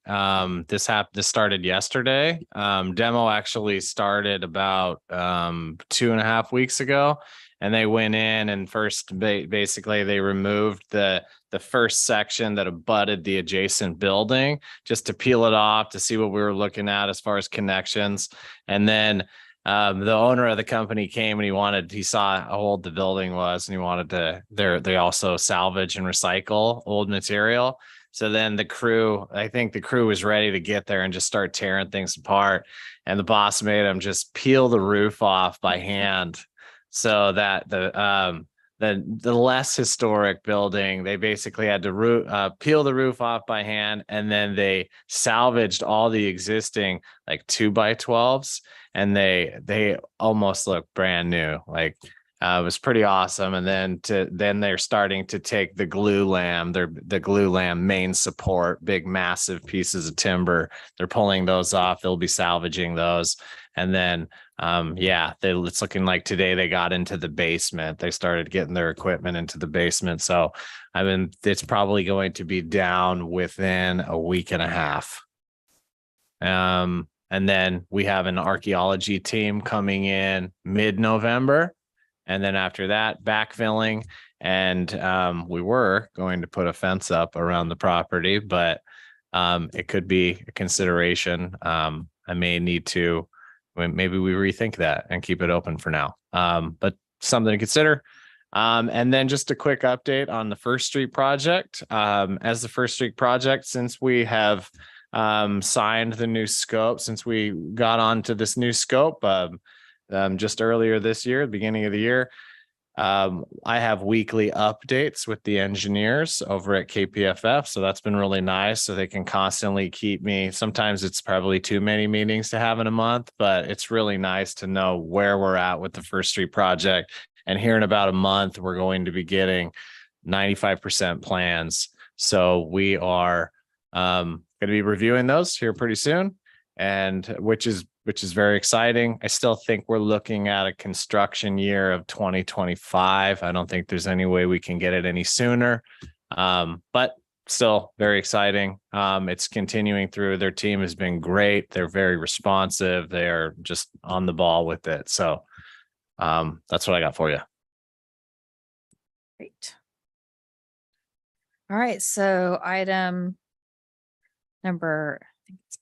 This started yesterday. Demo actually started about 2.5 weeks ago, and they went in and first basically they removed the first section that abutted the adjacent building just to peel it off to see what we were looking at as far as connections. And then the owner of the company came and he saw how old the building was, and he wanted to, they also salvage and recycle old material. So then I think the crew was ready to get there and just start tearing things apart. And the boss made them just peel the roof off by hand so that the less historic building, they basically had to peel the roof off by hand, and then they salvaged all the existing like 2x12s, and they almost look brand new. Like it was pretty awesome. And then they're starting to take the glue lamb, the glue lamb main support, big massive pieces of timber. They're pulling those off. They'll be salvaging those. And then it's looking like today they got into the basement. They started getting their equipment into the basement. So it's probably going to be down within a week and a half. And then we have an archaeology team coming in mid-November. And then after that, backfilling. And we were going to put a fence up around the property, but it could be a consideration. I may need to, maybe we rethink that and keep it open for now. But something to consider. And then just a quick update on the First Street project. As the First Street project, since we have signed the new scope, since we got onto this new scope just earlier this year, the beginning of the year, I have weekly updates with the engineers over at KPFF. So that's been really nice. So they can constantly keep me. Sometimes it's probably too many meetings to have in a month, but it's really nice to know where we're at with the First Street project. And here in about a month, we're going to be getting 95% plans. So we are going to be reviewing those here pretty soon, and which is very exciting. I still think we're looking at a construction year of 2025. I don't think there's any way we can get it any sooner, but still very exciting. It's continuing through. Their team has been great. They're very responsive. They are just on the ball with it. So that's what I got for you. Great. All right, so item number I think it's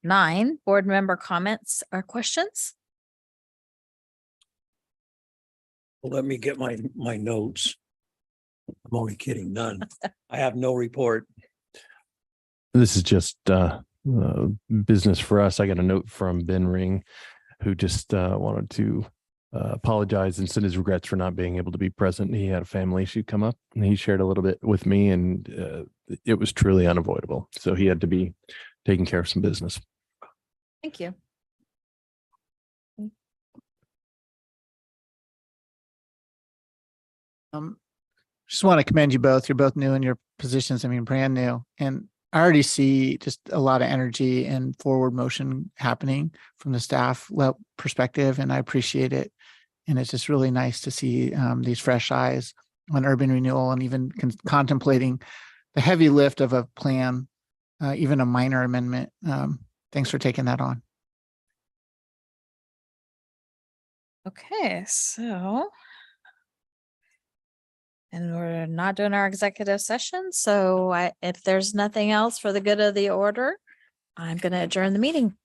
9, board member comments or questions. Let me get my notes. I'm only kidding, none. I have no report. This is just business for us. I got a note from Ben Ring, who just wanted to apologize and send his regrets for not being able to be present. He had a family issue come up, and he shared a little bit with me, and it was truly unavoidable. So he had to be taking care of some business. Thank you. Just want to commend you both. You're both new in your positions. I mean, brand new. And I already see just a lot of energy and forward motion happening from the staff perspective, and I appreciate it. And it's just really nice to see these fresh eyes on urban renewal and even contemplating the heavy lift of a plan, even a minor amendment. Thanks for taking that on. Okay, so. And we're not doing our executive session. So if there's nothing else for the good of the order, I'm going to adjourn the meeting.